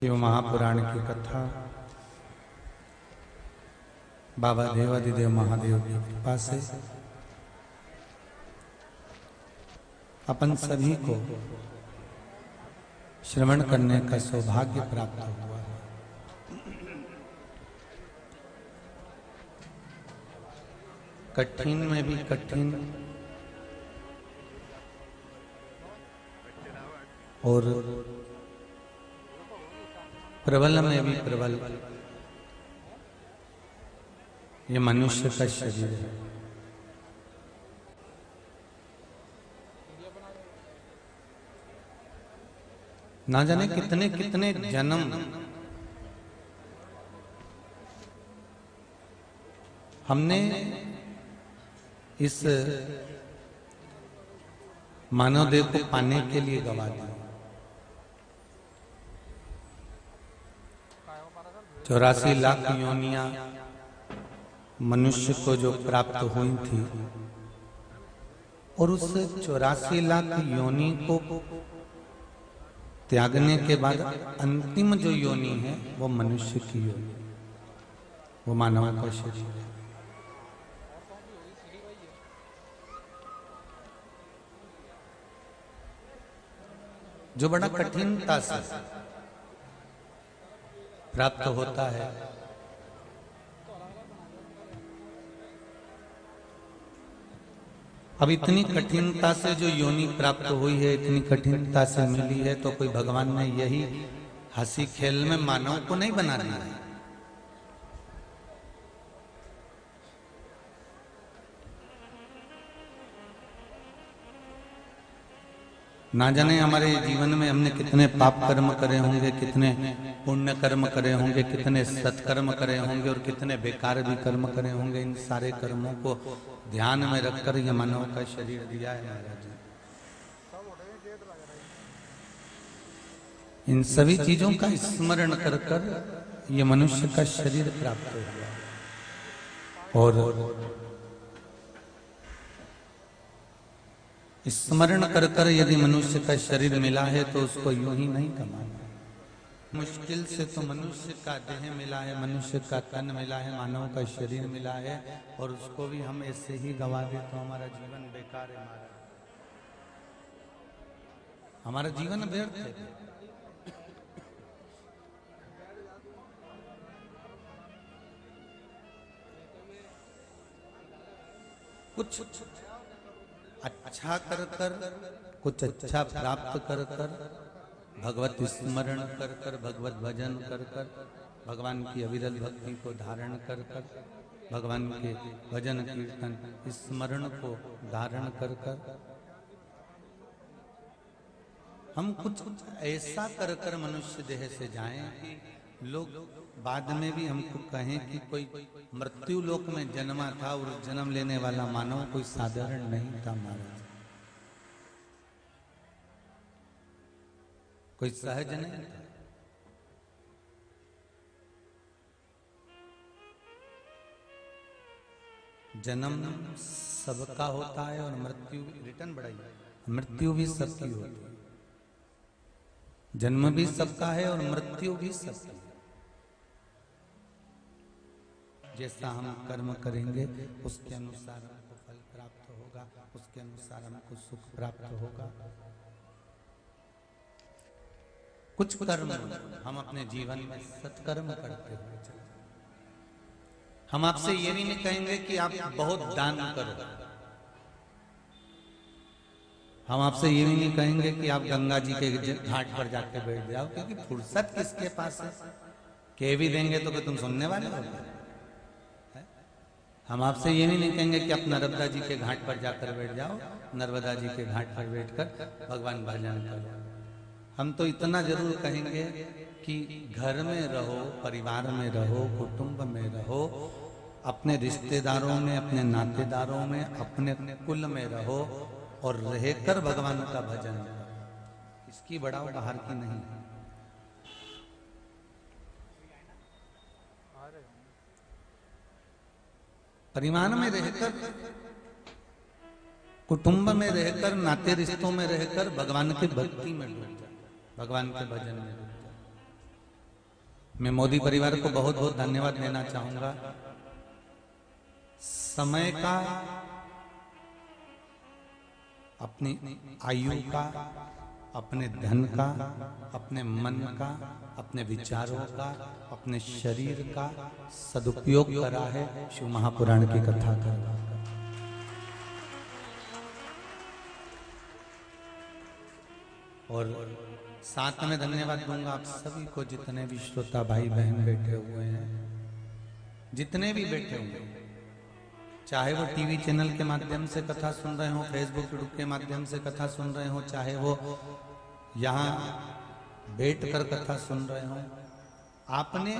शिव महापुराण की कथा बाबा देवादिदेव महादेव की कृपा से अपन सभी को श्रवण करने का सौभाग्य प्राप्त हुआ है। कठिन में भी कठिन और प्रबल में भी प्रबल ये मनुष्य का शरीर है। ना जाने कितने कितने जन्म हमने इस मानव देह को पाने के लिए गवा दिया। 84 लाख योनियां मनुष्य को जो प्राप्त हुई थी और उस 84 लाख योनि को त्यागने के बाद अंतिम जो योनि है वो मनुष्य की योनि, वो मानव का शरीर है। जो बड़ा कठिनता से प्राप्त होता है। अब इतनी कठिनता से जो योनि प्राप्त हुई है, इतनी कठिनता से मिली है, तो कोई भगवान ने यही हंसी खेल में मानव को नहीं बना दिया है। ना जाने हमारे जीवन में हमने कितने पाप कर्म करे होंगे, कितने पुण्य कर्म करे होंगे, कितने सत्कर्म करे होंगे और कितने बेकार भी कर्म करे होंगे। इन सारे कर्मों को ध्यान में रखकर यह मानव का शरीर दिया है महाराज। इन सभी चीजों का स्मरण कर कर ये मनुष्य का शरीर प्राप्त हुआ और स्मरण कर कर यदि मनुष्य का शरीर मिला है तो उसको यूं ही नहीं कमाना। मुश्किल से तो मनुष्य का देह मिला है, मनुष्य का तन मिला है, मानव का शरीर मिला है और उसको भी हम ऐसे ही गवा दे तो हमारा जीवन बेकार है। हमारा जीवन व्यर्थ है। कुछ अच्छा कर कर, कुछ अच्छा प्राप्त कर कर, भगवत स्मरण कर कर, भगवत भजन कर कर, भगवान की अविरल भक्ति को धारण कर कर, भगवान के भजन कीर्तन स्मरण को धारण कर कर हम कुछ ऐसा कर कर मनुष्य देह से जाएं कि लोग बाद में भी हमको कहें कि कोई मृत्यु लोक में जन्मा था और जन्म लेने वाला मानव कोई साधारण नहीं था महाराज, कोई सहज नहीं था। जन्म सबका होता है और मृत्यु रिटर्न बढ़ाई, मृत्यु भी सबकी होती है। जन्म भी सबका है और मृत्यु भी सबकी है। जैसा हम कर्म करेंगे उसके अनुसार हमको फल प्राप्त होगा, उसके अनुसार हमको सुख प्राप्त होगा। कुछ कर्म हम अपने जीवन में सत्कर्म करते हुए चले। हम आपसे ये भी नहीं कहेंगे कि आप बहुत दान करो, हम आपसे ये भी नहीं कहेंगे कि आप गंगा जी के घाट पर जाके बैठ जाओ, क्योंकि फुर्सत किसके पास है। कह भी देंगे तो कि तुम सुनने वाले हो। हम आपसे ये भी नहीं कहेंगे कि आप नर्मदा जी के घाट पर जाकर बैठ जाओ, नर्मदा जी के घाट पर बैठकर भगवान भजन करो। हम तो इतना जरूर कहेंगे कि घर में रहो, परिवार में रहो, कुटुंब में रहो, अपने रिश्तेदारों में, अपने नातेदारों में, अपने कुल में रहो और रहकर भगवान का भजन करो। इसकी बड़ा बाहर की नहीं है। परिवार में रहकर, कुटुंब में रहकर, नाते रिश्तों में रहकर भगवान की भक्ति में डूब जाए, भगवान के भजन में डूब जाए। मैं मोदी परिवार को बहुत बहुत धन्यवाद देना चाहूंगा। समय का, अपनी आयु का, अपने धन का, अपने मन का, अपने विचारों का, अपने शरीर का सदुपयोग करा है शिव महापुराण की कथा करवा। और साथ में धन्यवाद दूंगा आप सभी को, जितने भी श्रोता भाई बहन बैठे हुए हैं, जितने भी बैठे हुए हैं, चाहे वो टीवी चैनल के माध्यम से कथा सुन रहे हो, फेसबुक यूट्यूब के माध्यम से कथा सुन रहे हो, चाहे वो यहाँ बैठकर कथा सुन रहे हो, आपने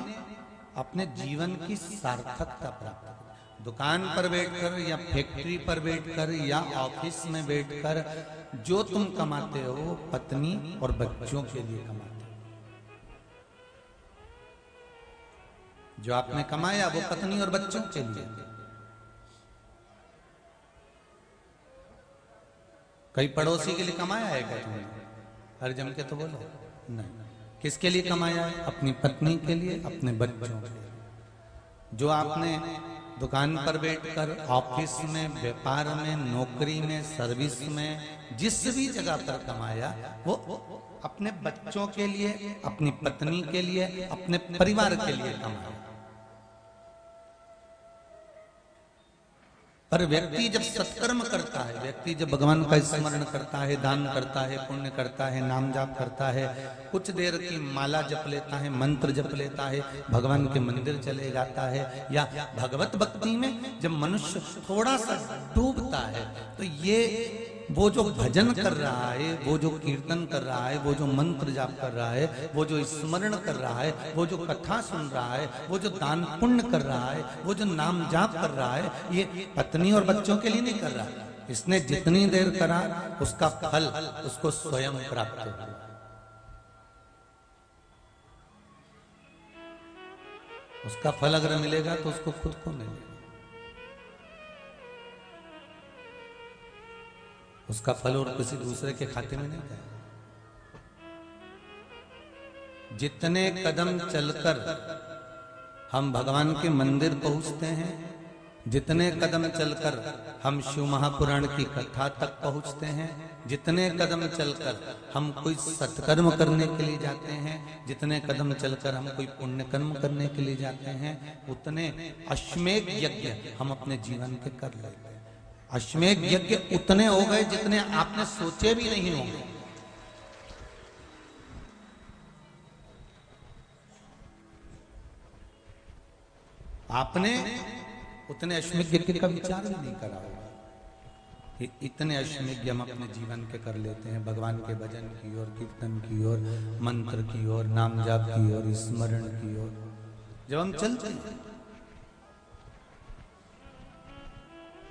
अपने जीवन की सार्थकता प्राप्त की। दुकान पर बैठकर या फैक्ट्री पर बैठकर या ऑफिस में बैठकर जो तुम कमाते हो, पत्नी और बच्चों के लिए कमाते हो। जो आपने कमाया वो पत्नी और बच्चों के लिए। कई पड़ोसी के लिए कमाया है क्या तुमने? हर जम के तो बोलो नहीं। किसके लिए कमाया है? अपनी पत्नी के लिए, अपने बच्चों के लिए। जो आपने दुकान पर बैठकर, ऑफिस में, व्यापार में, नौकरी में, सर्विस में, जिस भी जगह पर कमाया, वो अपने बच्चों के लिए, अपनी पत्नी के लिए, अपने परिवार के लिए कमाया। पर व्यक्ति जब सत्कर्म करता है, व्यक्ति जब भगवान का स्मरण करता है, दान करता है, पुण्य करता है, नाम जाप करता है, कुछ देर की माला जप लेता है, मंत्र जप लेता है, भगवान के मंदिर चले जाता है, या भगवत भक्ति में जब मनुष्य थोड़ा सा डूबता है, तो ये वो जो भजन कर रहा है, वो जो कीर्तन कर रहा है, वो जो मंत्र जाप कर रहा है, वो जो स्मरण कर रहा है, वो जो कथा सुन रहा है, वो जो दान पुण्य कर रहा है, वो जो नाम जाप कर रहा है, ये पत्नी और बच्चों के लिए नहीं कर रहा। इसने जितनी देर करा उसका फल उसको स्वयं प्राप्त होगा। उसका फल अगर मिलेगा तो उसको खुद को मिलेगा। उसका फल और किसी दूसरे के खाते में नहीं जाएगा। जितने कदम चलकर हम भगवान के मंदिर पहुंचते हैं, जितने कदम चलकर हम शिव महापुराण की कथा तक पहुंचते हैं, जितने कदम चलकर हम कोई सत्कर्म करने के लिए जाते हैं, जितने कदम चलकर हम कोई पुण्य कर्म करने के लिए जाते हैं, उतने अश्वमेध यज्ञ हम अपने जीवन के कर लेते हैं। अश्वमेध यज्ञ उतने हो गए जितने आपने सोचे भी नहीं होंगे। आपने उतने अश्वमेध यज्ञ का विचार भी नहीं करा होगा। इतने अश्वमेध हम अपने जीवन के कर लेते हैं, भगवान के भजन की ओर, कीर्तन की ओर, मंत्र की ओर, नाम जाप की ओर, स्मरण की ओर जब हम चलते हैं,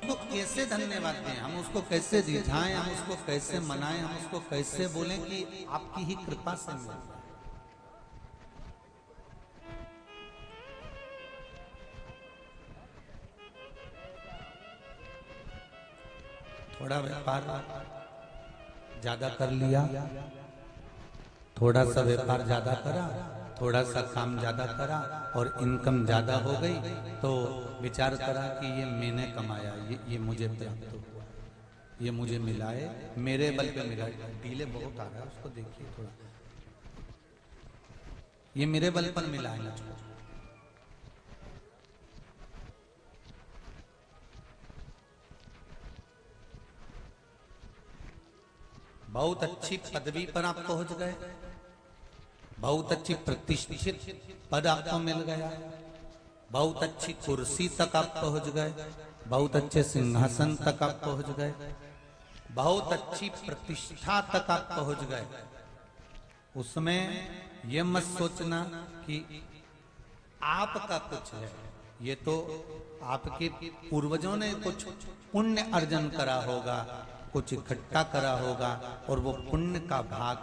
उसको कैसे धन्यवाद दें, हम उसको कैसे रिझाएं, हम उसको कैसे मनाएं, हम उसको कैसे बोलें कि आपकी ही कृपा से मिल जाए। थोड़ा व्यापार ज्यादा कर लिया, थोड़ा सा व्यापार ज्यादा करा, थोड़ा सा काम ज्यादा करा और इनकम ज्यादा हो गई, तो विचार करा कि ये मैंने कमाया, ये मुझे प्राप्त हुआ, ये मुझे मिला है, मेरे बल पे मिला है। डीले बहुत आ रहा है, उसको देखिए थोड़ा, ये मेरे बल पर मिला है मुझको। बहुत अच्छी पदवी पर आप पहुंच गए, बहुत अच्छी प्रतिष्ठित पद आपको मिल गया, बहुत अच्छी कुर्सी तक आप पहुंच गए, बहुत अच्छे सिंहासन तक आप पहुंच गए, बहुत अच्छी प्रतिष्ठा तक आप पहुंच गए। उसमें यह मत सोचना कि आपका कुछ है, ये तो आपके पूर्वजों ने कुछ पुण्य अर्जन करा होगा, कुछ इकट्ठा करा होगा और वो पुण्य का भाग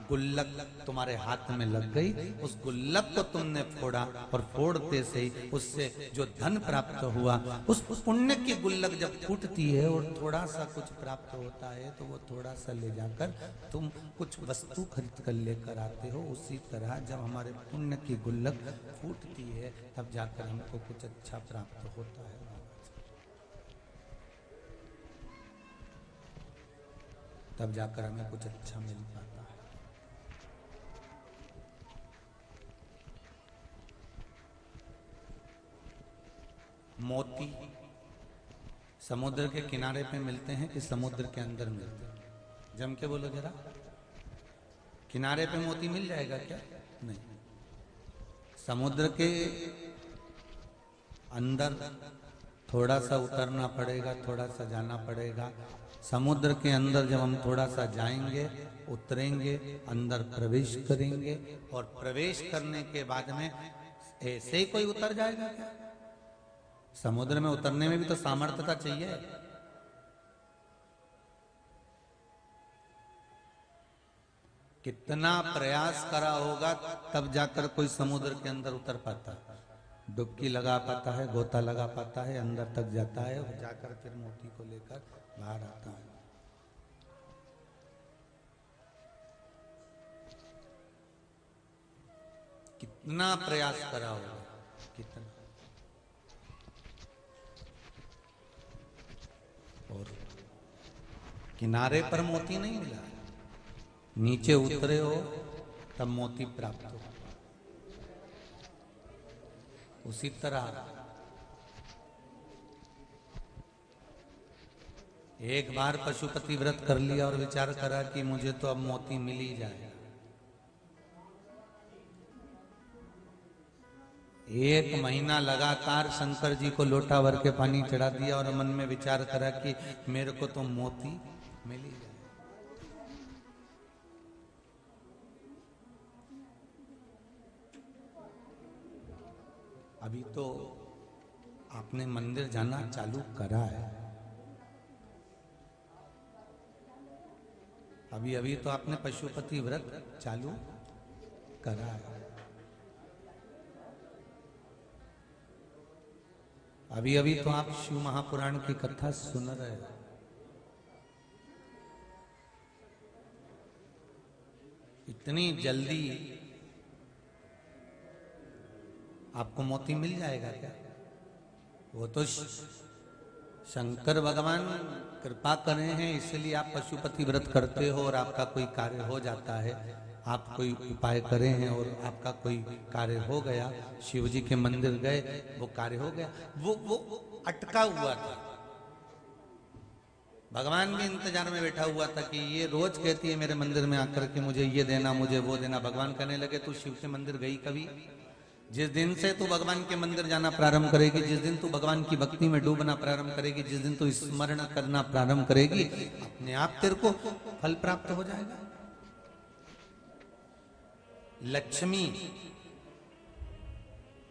गुल्लक तुम्हारे हाथ में लग गई, उस गुल्लक को तुमने फोड़ा और फोड़ते से ही उससे जो धन प्राप्त हुआ, उस पुण्य की गुल्लक जब फूटती है और थोड़ा सा कुछ प्राप्त होता है तो वो थोड़ा सा ले जाकर तुम कुछ वस्तु खरीद कर लेकर आते हो। उसी तरह जब हमारे पुण्य की गुल्लक फूटती है तब जाकर हमको कुछ अच्छा प्राप्त होता है, तब जाकर हमें कुछ अच्छा मिल पाता है। मोती समुद्र के किनारे पे मिलते हैं कि समुद्र के अंदर मिलते हैं? जम के बोलो जरा, किनारे पे मोती मिल जाएगा क्या? नहीं, समुद्र के अंदर थोड़ा सा उतरना पड़ेगा, थोड़ा सा जाना पड़ेगा। समुद्र के अंदर जब हम थोड़ा सा जाएंगे, उतरेंगे, अंदर प्रवेश करेंगे और प्रवेश करने के बाद में ऐसे ही कोई उतर जाएगा क्या? समुद्र में उतरने में भी तो सामर्थ्यता चाहिए। कितना प्रयास करा होगा तब जाकर कोई समुद्र के अंदर उतर पाता है, डुबकी लगा पाता है, गोता लगा पाता है, अंदर तक जाता है और जाकर फिर मोती को लेकर बाहर आता है। कितना प्रयास करा होगा, कितना। और किनारे पर मोती नहीं मिला, नीचे उतरे हो तब मोती प्राप्त हो। उसी तरह एक बार पशुपति व्रत कर लिया और विचार करा कि मुझे तो अब मोती मिल ही जाए, एक महीना लगातार शंकर जी को लोटा भर के पानी चढ़ा दिया और मन में विचार करा कि मेरे को तो मोती मिल ही जाए। अभी तो आपने मंदिर जाना चालू करा है, अभी अभी तो आपने पशुपति व्रत चालू करा है, अभी अभी तो आप शिव महापुराण की कथा सुन रहे हो। इतनी जल्दी आपको मोती मिल जाएगा क्या? वो तो शंकर भगवान कृपा करे हैं, इसलिए आप पशुपति व्रत करते हो और आपका कोई कार्य हो जाता है। आप कोई उपाय करे हैं और आपका कोई कार्य हो गया, शिव जी के मंदिर गए, वो कार्य हो गया। वो अटका हुआ था, भगवान भी इंतजार में बैठा हुआ था कि ये रोज कहती है मेरे मंदिर में आकर के मुझे ये देना, मुझे वो देना। भगवान कहने लगे तू शिव के मंदिर गई कभी? जिस दिन से तू भगवान के मंदिर जाना प्रारंभ करेगी, जिस दिन तू भगवान की भक्ति में डूबना प्रारंभ करेगी, जिस दिन तू स्मरण करना प्रारंभ करेगी, अपने आप तेरे को फल प्राप्त हो जाएगा। लक्ष्मी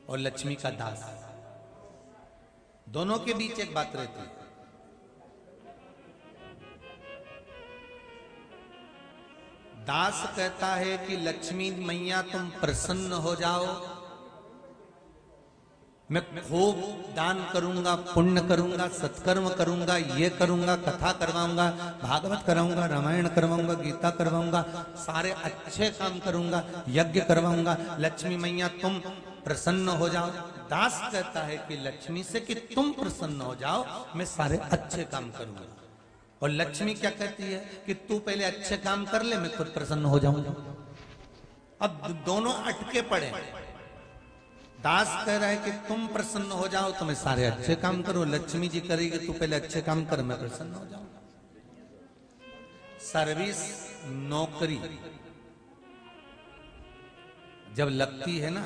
और लक्ष्मी का दास, दोनों के बीच एक बात रहती है। दास कहता है कि लक्ष्मी मैया तुम प्रसन्न हो जाओ, मैं खूब दान करूंगा, पुण्य करूंगा, सत्कर्म करूंगा, ये करूंगा, कथा करवाऊंगा, भागवत करवाऊंगा, रामायण करवाऊंगा, गीता करवाऊंगा, सारे अच्छे काम करूंगा, यज्ञ करवाऊंगा, लक्ष्मी मैया तुम प्रसन्न हो जाओ। दास कहता है कि लक्ष्मी से कि तुम प्रसन्न हो जाओ, मैं सारे अच्छे काम करूंगा। और लक्ष्मी क्या कहती है कि तू पहले अच्छे काम कर ले, मैं खुद प्रसन्न हो जाऊंगा। अब दोनों अटके पड़े। दास कह रहा है कि तुम प्रसन्न हो जाओ तो मैं सारे अच्छे काम करूं, लक्ष्मी जी करेगी तू पहले अच्छे काम कर, मैं प्रसन्न हो जाऊंगा। सर्विस, नौकरी जब लगती है ना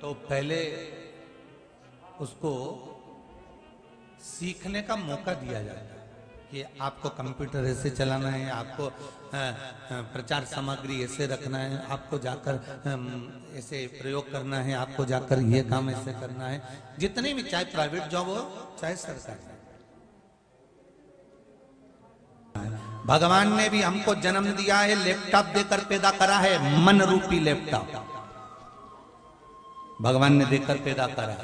तो पहले उसको सीखने का मौका दिया जाता है कि आपको कंप्यूटर ऐसे चलाना है, आपको प्रचार सामग्री ऐसे रखना है, आपको जाकर ऐसे प्रयोग करना है, आपको जाकर ये काम ऐसे करना है। जितने भी, चाहे प्राइवेट जॉब हो चाहे सरकारी, भगवान ने भी हमको जन्म दिया है, लैपटॉप देकर पैदा करा है, मन रूपी लैपटॉप भगवान ने देकर पैदा करा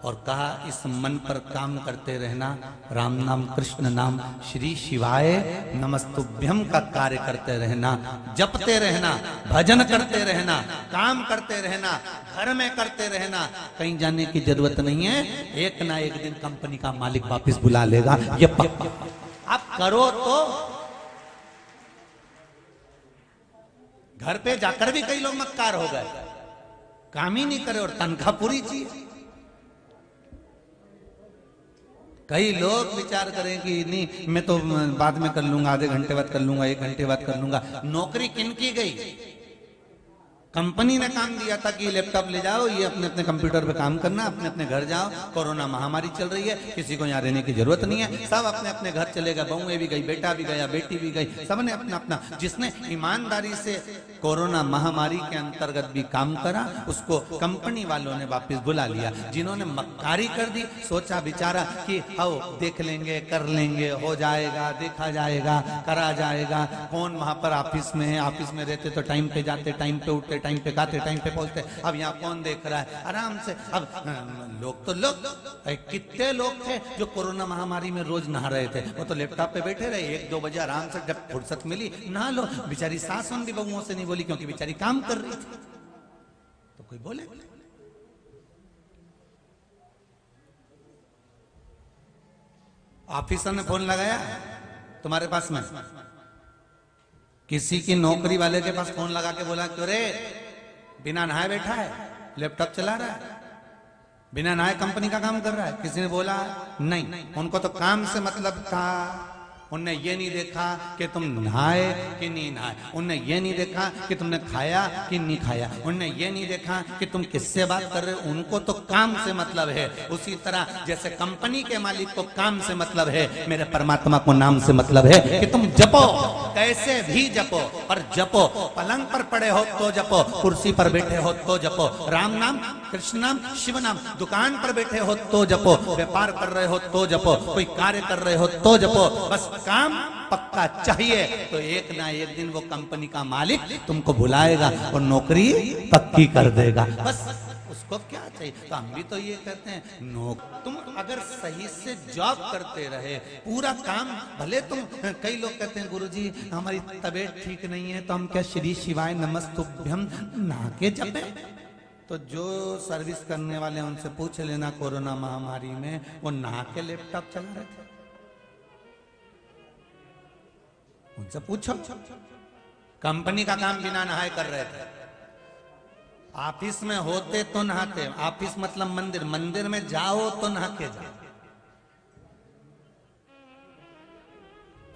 और कहा इस मन पर काम करते रहना, राम नाम कृष्ण नाम श्री शिवाय नमस्तुभ्यम का कार्य करते रहना, जपते रहना, भजन करते रहना, काम करते रहना, घर में करते रहना, कहीं जाने की जरूरत नहीं है। एक ना एक दिन कंपनी का मालिक वापस बुला लेगा, ये पक्का। आप करो तो घर पे जाकर भी कई लोग मक्कार हो गए, काम ही नहीं करे और तनख्वाह पूरी चाहिए। कई लोग विचार करें कि नहीं मैं तो बाद में कर लूंगा, आधे घंटे बाद कर लूंगा, 1 घंटे बाद कर लूंगा। नौकरी किन की गई? कंपनी ने काम दिया था कि लैपटॉप ले जाओ, ये अपने अपने कंप्यूटर पे काम करना, अपने अपने घर जाओ। कोरोना महामारी चल रही है, किसी को यहाँ रहने की जरूरत नहीं है, सब अपने अपने घर चले गए, बहुएं भी गई, बेटा भी गया, बेटी भी गई, सबने अपना अपना। जिसने ईमानदारी से कोरोना महामारी के अंतर्गत भी काम करा, उसको कंपनी वालों ने वापस बुला लिया। जिन्होंने मक्कारी कर दी, सोचा बिचारा कि आओ देख लेंगे, कर लेंगे, हो जाएगा, देखा जाएगा, करा जाएगा। कौन वहां पर ऑफिस में है, ऑफिस में रहते तो टाइम पे जाते, टाइम पे उठते, टाइम पे खाते, टाइम पे पहुंचते। अब यहाँ कौन देख रहा है, आराम से। अब लोग तो लोग कितने लोग थे जो कोरोना महामारी में रोज नहा रहे थे, वो तो लैपटॉप पे बैठे रहे, 1-2 बजे आराम से जब फुर्सत मिली नहा लो। बेचारी सास भी बहुओं से नहीं बोली क्योंकि बेचारी काम कर रही थी, तो कोई बोले? ऑफिसर ने फोन लगाया तुम्हारे पास में, किसी की नौकरी वाले के पास फोन लगा के बोला क्यों रे बिना नहाए बैठा है, लैपटॉप चला रहा है, बिना नहाए कंपनी का काम कर रहा है? किसी ने बोला नहीं। उनको तो काम से मतलब था, उनने ये नहीं देखा कि तुम नहाए कि नहीं नहाए, उनने ये नहीं देखा कि तुमने खाया कि नहीं खाया, उनने ये नहीं देखा कि तुम किससे बात कर रहे हो। उनको तो काम से मतलब है। उसी तरह जैसे कंपनी के मालिक को काम से मतलब है, मेरे परमात्मा को नाम से मतलब है कि तुम जपो, कैसे भी जपो, पर जपो। पलंग पर पड़े हो तो जपो, कुर्सी पर बैठे हो तो जपो, राम नाम कृष्ण नाम शिव नाम, दुकान पर बैठे हो तो जपो, व्यापार कर रहे हो तो जपो, कोई कार्य कर रहे हो तो जपो। बस काम पक्का चाहिए, तो एक ना एक दिन वो कंपनी का मालिक तुमको बुलाएगा और नौकरी पक्की कर देगा। बस उसको क्या चाहिए? तो हम भी तो ये कहते हैं, तुम अगर सही से जॉब करते रहे, पूरा काम, भले तुम, कई लोग कहते हैं गुरुजी हमारी तबीयत ठीक नहीं है तो हम क्या श्री शिवाय नमस्तुभ्यम नहा के जपे? तो जो सर्विस करने वाले उनसे पूछ लेना, कोरोना महामारी में वो नहा के लैपटॉप चला रहे थे, उनसे पूछो। कंपनी का काम बिना नहाए कर रहे थे, ऑफिस में होते तो नहाते, ऑफिस मतलब मंदिर, मंदिर में जाओ तो नहा के जाओ।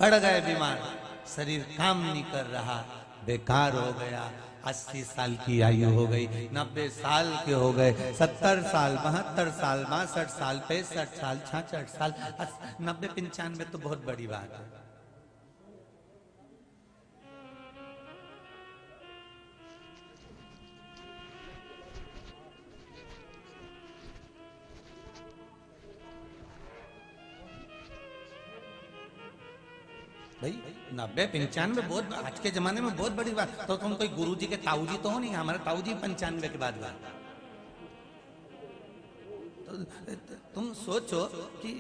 पड़ गए बीमार, शरीर काम नहीं कर रहा, बेकार हो गया, 80 साल की आयु हो गई, 90 साल के हो गए, 70 साल, 72 साल, 62 साल, 65 साल, 66 साल, 90, 95 तो बहुत बड़ी बात है। भाई 90, 95 बहुत, आज के जमाने में बहुत बड़ी बात। तो तुम कोई गुरुजी के ताऊजी तो हो नहीं, हमारे ताऊजी 95 के बाद हुआ। तो तुम सोचो कि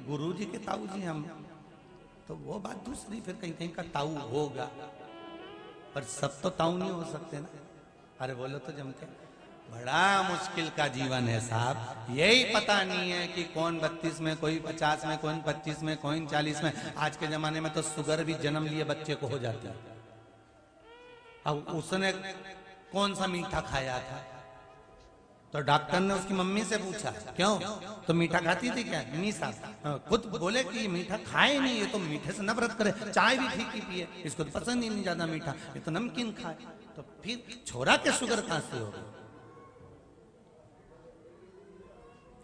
गुरुजी के ताऊजी हम, तो वो बात दूसरी, फिर कहीं कहीं का ताऊ होगा, पर सब तो ताऊ नहीं हो सकते ना। अरे बोलो तो जमते, बड़ा मुश्किल का जीवन है साहब। यही पता नहीं है कि कौन 32 में, कोई 50 में, कौन 25 में, कौन 40 में। आज के जमाने में तो शुगर भी जन्म लिए बच्चे को हो जाती है। अब उसने कौन सा मीठा खाया था, तो डॉक्टर ने उसकी मम्मी से पूछा क्यों, तो मीठा खाती थी क्या? नहीं साहब, खुद बोले कि मीठा खाए नहीं, ये तो मीठे से नफरत करे, चाय भी फीकी पिए, इसको तो पसंद ही नहीं ज्यादा मीठा, ये तो नमकीन खाए। तो फिर छोरा के शुगर कहां से होगा?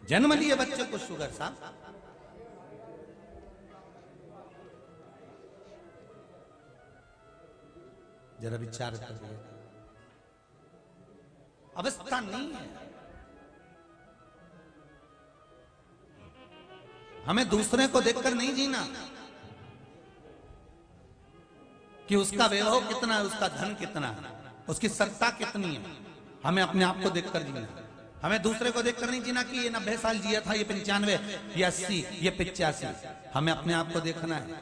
जन्म लिए बच्चे को शुगर साहब। जरा विचार करिए, अवस्था नहीं है। हमें दूसरे को देखकर नहीं जीना, कि उसका वैभव कितना है, उसका धन कितना है, उसकी सत्ता कितनी है। हमें अपने आप को देखकर जीना, हमें दूसरे को देखकर नहीं जीना कि ये 90 साल जिया था, ये 95, ये 80, ये 85। हमें अपने आप को देखना है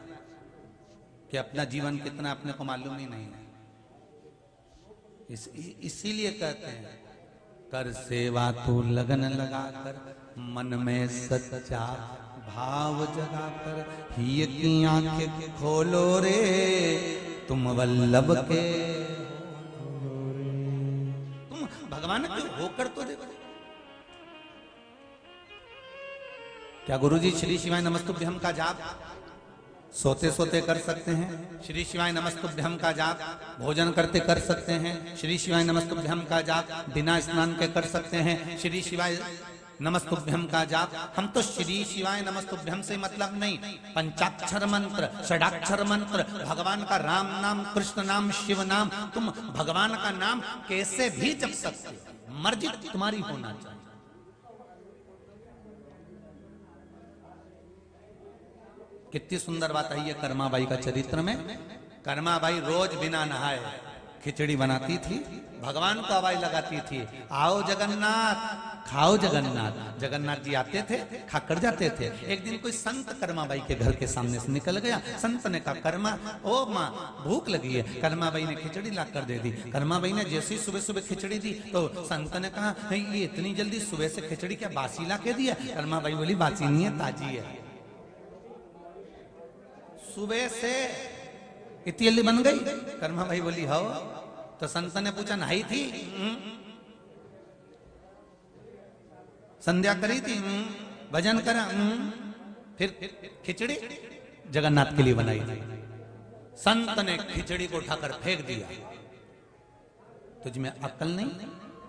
कि अपना जीवन कितना अपने को मालूम ही नहीं है। इसीलिए कहते हैं कर सेवा तू लगन लगाकर, मन में सच्चा भाव जगाकर, ही की आंखें खोलो रे तुम वल्लभ के, तुम भगवान के होकर तो देखो। क्या गुरुजी श्री शिवाय नमस्तुभ्यम का जाप सोते सोते कर सकते हैं? श्री शिवाय नमस्तुभ्यम का जाप भोजन करते कर सकते हैं? श्री शिवाय नमस्तुभ्यम का जाप बिना स्नान के कर सकते हैं? श्री शिवाय नमस्तुभ्यम का जाप। हम तो श्री शिवाय नमस्तुभ्यम से मतलब नहीं, पंचाक्षर मंत्र, षडाक्षर मंत्र, भगवान का राम नाम, कृष्ण नाम, शिव नाम, तुम भगवान का नाम कैसे भी जप सकते हो, मर्जी तुम्हारी होना चाहिए। कितनी सुंदर बात है ये कर्माबाई का चरित्र में। कर्माबाई रोज बिना नहाए खिचड़ी बनाती थी, भगवान को आवाज लगाती थी, आओ जगन्नाथ खाओ जगन्नाथ। जगन्नाथ जी आते थे, खाकर जाते थे। एक दिन कोई संत कर्माबाई के घर के सामने से निकल गया। संत ने कहा कर्मा, ओ माँ भूख लगी है। कर्माबाई ने खिचड़ी ला कर दे दी। कर्माबाई ने जैसे सुबह सुबह खिचड़ी दी तो संत ने कहा ये इतनी जल्दी सुबह से खिचड़ी क्या बासी ला के दिया? कर्माबाई बोली बासी नहीं है, ताजी है। सुबह से इतनी जल्दी बन गई? कर्मा भाई बोली हो। तो संत ने पूछा नहाई थी? संध्या करी थी? भजन करा? फिर खिचड़ी जगन्नाथ के लिए बनाई थी। संत ने खिचड़ी को उठाकर फेंक दिया। तुझमें अक्ल नहीं,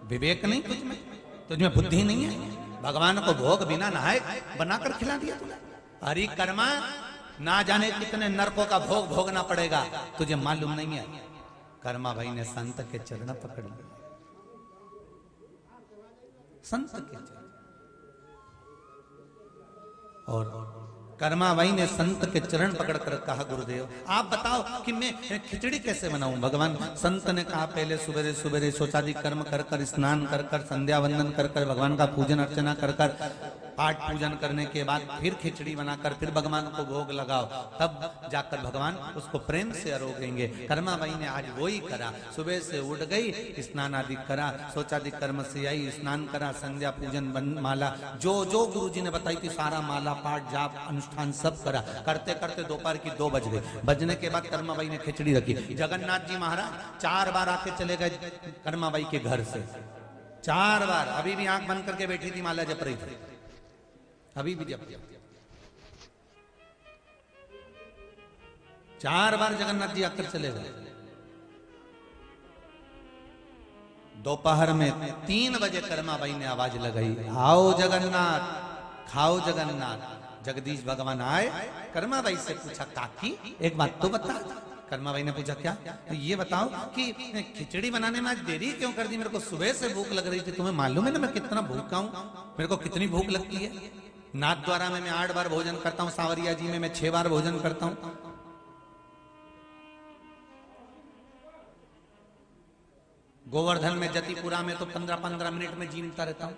विवेक नहीं, तुझमें बुद्धि नहीं है? भगवान को भोग बिना नहाए बनाकर खिला दिया तूने। अरे कर्मा, ना जाने कितने नरकों का भोग भोगना पड़ेगा, तुझे मालूम नहीं है। कर्मा भाई ने संत के चरण पकड़ लिए, संत के चरण। और कर्मा भाई ने संत के चरण पकड़कर कहा गुरुदेव आप बताओ कि मैं खिचड़ी कैसे बनाऊं? भगवान संत ने कहा पहले सुबह सुबह शौचादि कर्म कर कर, स्नान कर कर, संध्या वंदन कर कर, भगवान का पूजन अर्चना कर कर, पाठ पूजन करने के बाद फिर खिचड़ी बनाकर फिर भगवान को भोग लगाओ, तब जाकर भगवान उसको प्रेम से अरोगेंगे। कर्मा भाई ने आज वो ही करा। सुबह से उठ गई, स्नान आदि करा, शौचादि कर्म से आई, स्नान करा, संध्या पूजन माला जो जो गुरु जी ने बताई थी सारा माला पाठ जाप अनुष्ठान सब करा। करते करते दोपहर की 2 बज गई। बजने के बाद कर्मा बाई ने खिचड़ी रखी। जगन्नाथ जी महाराज 4 बार आके चले गए कर्मा बाई के घर से, 4 बार। अभी भी आंख बंद करके बैठी थी, माला जप रही थी, अभी भी जप। 4 बार जगन्नाथ जी आकर चले गए। दोपहर में 3 बजे कर्मा बाई ने आवाज लगाई, आओ जगन्नाथ खाओ जगन्नाथ। जगदीश भगवान आए। कर्मा बाई से पूछा काकी एक बात तो बता। कर्मा बाई ने पूछा क्या? तो ये बताओ कि खिचड़ी बनाने में आज देरी क्यों कर दी? मेरे को सुबह से भूख लग रही थी, तुम्हें मालूम है ना मैं कितना भूखा हूं, मेरे को कितनी भूख लगती है। नाथ द्वारा में मैं 8 बार भोजन करता हूं, सांवरिया जी में मैं 6 बार भोजन करता हूं। गोवर्धन में जतिपुरा में तो 15-15 मिनट में जीमता रहता हूं।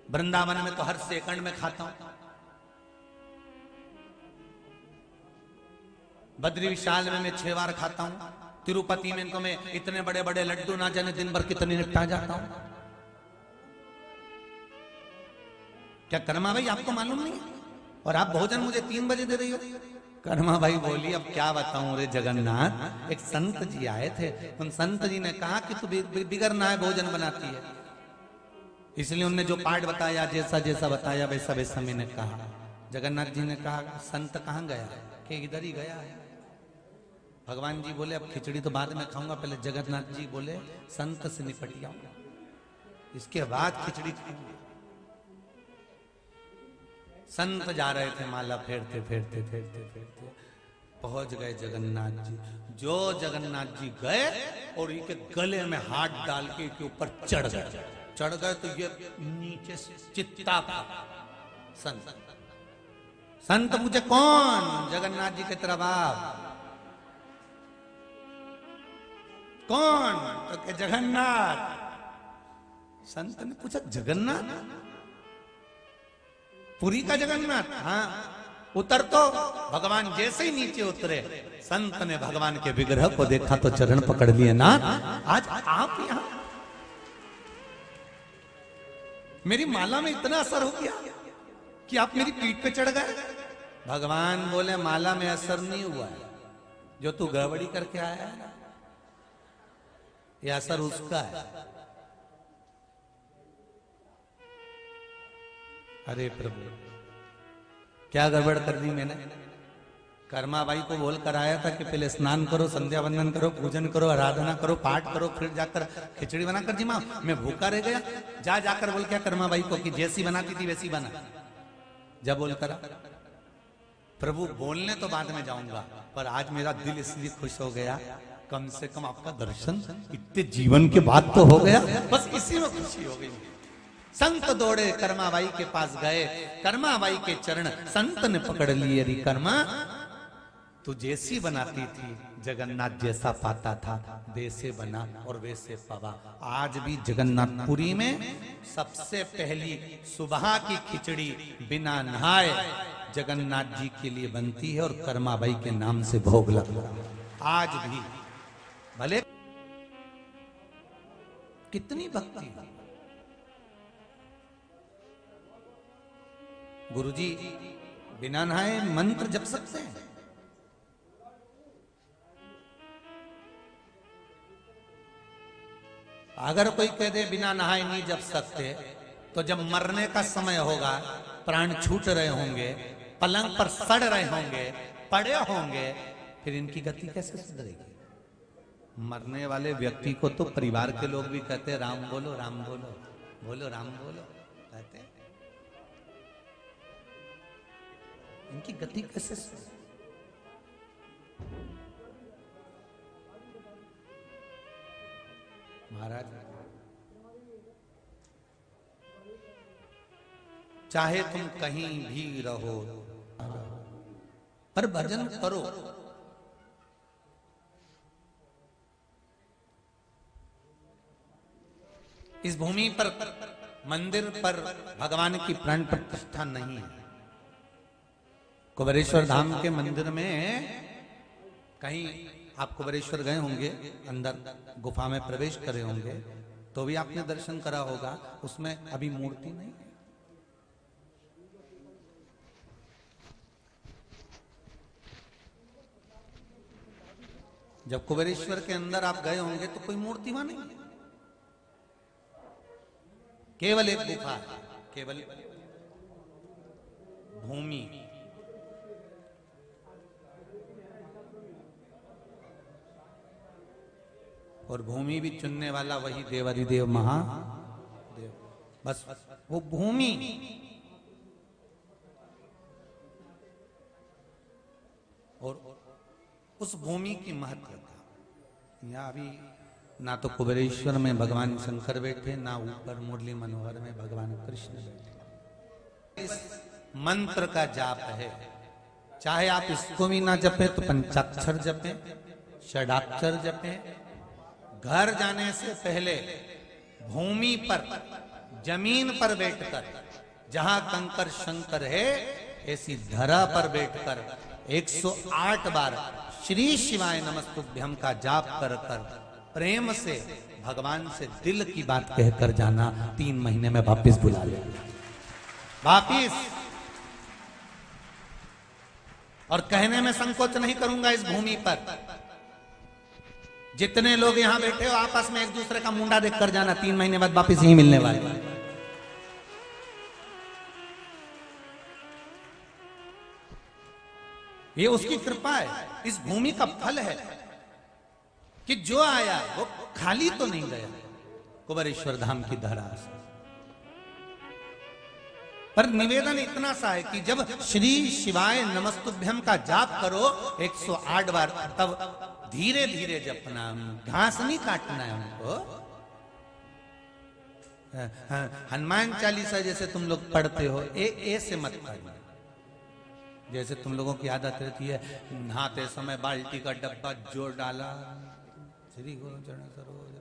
वृंदावन में तो हर सेकंड में खाता हूं। बद्री विशाल में मैं 6 बार खाता हूं। तिरुपति में तो मैं इतने बड़े बड़े लड्डू ना जाने दिन भर कितने निपटा जाता हूं। क्या कर्मा भाई आपको मालूम नहीं? और आप भोजन मुझे 3 बजे दे रही हो। कर्मा भाई बोली अब क्या बताऊं रे जगन्नाथ, एक संत जी आए थे, उन संत जी ने कहा कि तू बिगर नहाए भोजन बनाती है, इसलिए उनने जो पाठ बताया जैसा जैसा बताया वैसा वैसा मैंने कहा। जगन्नाथ जी ने कहा संत कहाँ गया? कि इधर ही गया है। भगवान जी बोले अब खिचड़ी तो बाद में खाऊंगा, पहले जगन्नाथ जी बोले संत से निपट जाऊंगा, इसके बाद खिचड़ी खाऊंगा। संत जा रहे थे, माला फेरते फेरते फेरते फेरते पहुंच गए जगन्नाथ जी। जो जगन्नाथ जी गए और इनके गले में हाथ डाल के इनके ऊपर चढ़ गए तो ये नीचे चित्ता का संत मुझे कौन? जगन्नाथ जी के तेरा बाप। कौन? तो के जगन्नाथ। संत ने पूछा जगन्नाथ? पुरी का जगन्नाथ? हाँ। उतर तो। भगवान जैसे ही नीचे उतरे, संत ने भगवान के विग्रह को देखा तो चरण पकड़ लिए। नाथ, आज आप यहां? मेरी माला में इतना असर हो गया कि आप मेरी पीठ पे चढ़ गए। भगवान बोले माला में असर नहीं हुआ है, जो तू गड़बड़ी करके आया है ये असर उसका है। अरे प्रभु, क्या गड़बड़ कर दी मैंने? कर्माबाई को बोल कर आया था कि पहले स्नान करो, संध्या वंदन करो, पूजन करो, आराधना करो, पाठ करो, फिर जाकर खिचड़ी बनाकर। जी माँ, मैं भूखा रह गया। जाकर बोल क्या कर्माबाई को कि जैसी बनाती थी वैसी बना। जब बोल करा प्रभु, बोलने तो बाद में जाऊंगा, पर आज मेरा दिल इसलिए खुश हो गया, कम से कम आपका दर्शन इतने जीवन के बाद तो हो गया, बस इसी में खुशी हो गई। संत दौड़े कर्माबाई के पास गए, कर्माबाई के चरण संत ने पकड़ लिए। अरे कर्मा, तू जैसी बनाती थी जगन्नाथ जैसा पाता था, वैसे बना और वैसे पावा। आज भी जगन्नाथपुरी में सबसे पहली सुबह की खिचड़ी बिना नहाए जगन्नाथ जी के लिए बनती है और कर्माबाई के नाम से भोग लगता है। आज भी भले कितनी भक्ति। गुरुजी बिना नहाए मंत्र जप सकते हैं। अगर कोई कह दे बिना नहाए नहीं जप सकते, तो जब मरने का समय होगा, प्राण छूट रहे होंगे, पलंग पर सड़ रहे होंगे, पड़े होंगे, फिर इनकी गति कैसे सुधरेगी? मरने वाले व्यक्ति को तो परिवार के लोग भी कहते राम बोलो, राम बोलो, बोलो राम बोलो कहते। इनकी गति कैसे सुधरेगी? महाराज, चाहे तुम कहीं भी रहो, पर भजन करो। इस भूमि पर मंदिर पर भगवान की प्राण प्रतिष्ठा नहीं है। कुबेरेश्वर धाम के मंदिर में कहीं आप कुबेरेश्वर गए होंगे, अंदर गुफा में प्रवेश करे होंगे, तो भी आपने दर्शन करा होगा, उसमें अभी मूर्ति नहीं है। जब कुबेरेश्वर के अंदर आप गए होंगे तो कोई मूर्ति वहां नहीं है, केवल एक गुफा है, केवल भूमि। और भूमि भी चुनने वाला वही देवाधिदेव महादेव, बस वो भूमि। और उस भूमि की महत्वता यहाँ अभी ना तो कुबेरेश्वर में भगवान शंकर बैठे, ना ऊपर मुरली मनोहर में भगवान कृष्ण बैठे। इस मंत्र का जाप है, चाहे आप इसको भी ना जपे तो पंचाक्षर जपे, षडाक्षर जपे। घर जाने से पहले भूमि पर, जमीन पर बैठकर, जहां कंकर शंकर है ऐसी धरा पर बैठकर 108 बार श्री शिवाय नमस्तुभ्यं का जाप कर कर प्रेम से भगवान से दिल की बात कहकर जाना। 3 महीने में वापिस बुला ले, वापिस। और कहने में संकोच नहीं करूंगा इस भूमि पर, जितने लोग यहां बैठे हो आपस में एक दूसरे का मुंडा देखकर जाना, 3 महीने बाद वापिस यही मिलने वाले। ये उसकी कृपा है, इस भूमि का फल है कि जो आया वो खाली तो नहीं गया कुबेरेश्वर धाम की धरा से। पर निवेदन इतना सा है कि जब श्री शिवाय नमस्तुभ्यं का जाप करो 108 बार, तब धीरे धीरे जपना, घास नहीं काटना है उनको। हनुमान चालीसा जैसे तुम लोग पढ़ते हो, ऐसे मत पढ़ना। जैसे तुम लोगों की आदत रहती है, नहाते समय बाल्टी का डब्बा जोड़ डाला, श्री गुरु चरण सरोज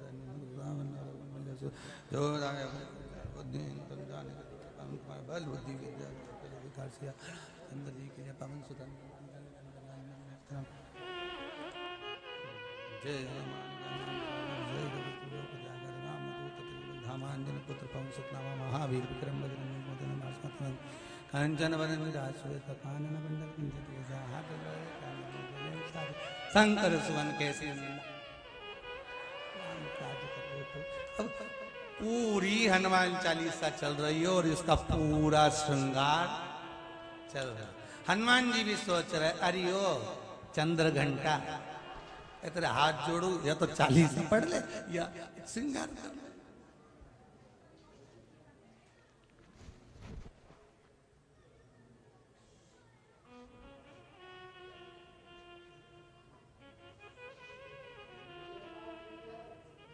जो राय बल बुद्धि विद्या विकार सिया चंद्र जी के पवन सुतन जय धामांजन पुत्र पवन सुतनामा महावीर विक्रम बजरंग कंचन वरण विराज कानन बंदर शंकर सुवन कैसे अब पूरी हनुमान चालीसा चल रही है और इसका पूरा श्रृंगार चल रहा है। हनुमान जी भी सोच रहे अरे ओ चंद्र घंटा तेरे हाथ जोड़ू या तो 40 पढ़ ले या श्रृंगार कर ले।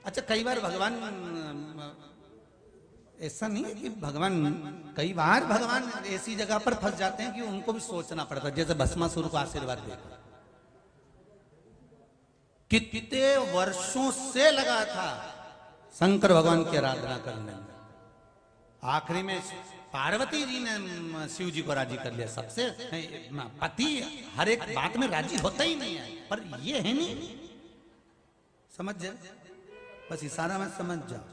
अच्छा कई बार भगवान ऐसा नहीं है कि कई बार भगवान ऐसी जगह पर फंस जाते हैं कि उनको भी सोचना पड़ता है। जैसे भस्मासुर को आशीर्वाद देकर कितने वर्षों से लगा था शंकर भगवान की आराधना करने में, आखिरी में पार्वती जी ने शिव जी को राजी कर लिया। सबसे पति हर एक बात में राजी होता ही नहीं है, पर ये है नहीं, समझ जाए बस इशारा में समझ जाओ।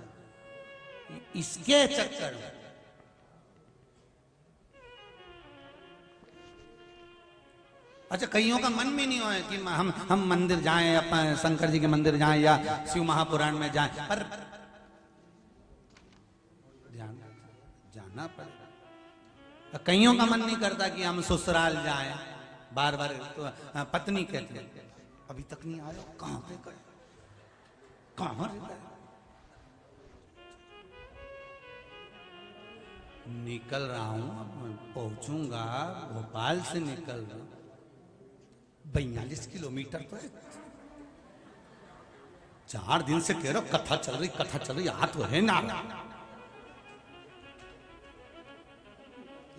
इसके चक्कर में अच्छा कईयों का मन भी नहीं हो कि हम मंदिर जाएं, अपन शंकर जी के मंदिर जाएं या शिव महापुराण में जाएं, पर जाना पड़ेगा। कईयों का मन नहीं करता कि हम ससुराल जाएं, बार बार तो पत्नी कहती है अभी तक नहीं आया, कहां पे गए, कहां निकल रहा हूं, पहुंचूंगा, भोपाल से निकल रहा हूं, 42 किलोमीटर तो है, 4 दिन से कह रहा हूं कथा चल रही, हाथ वो है ना।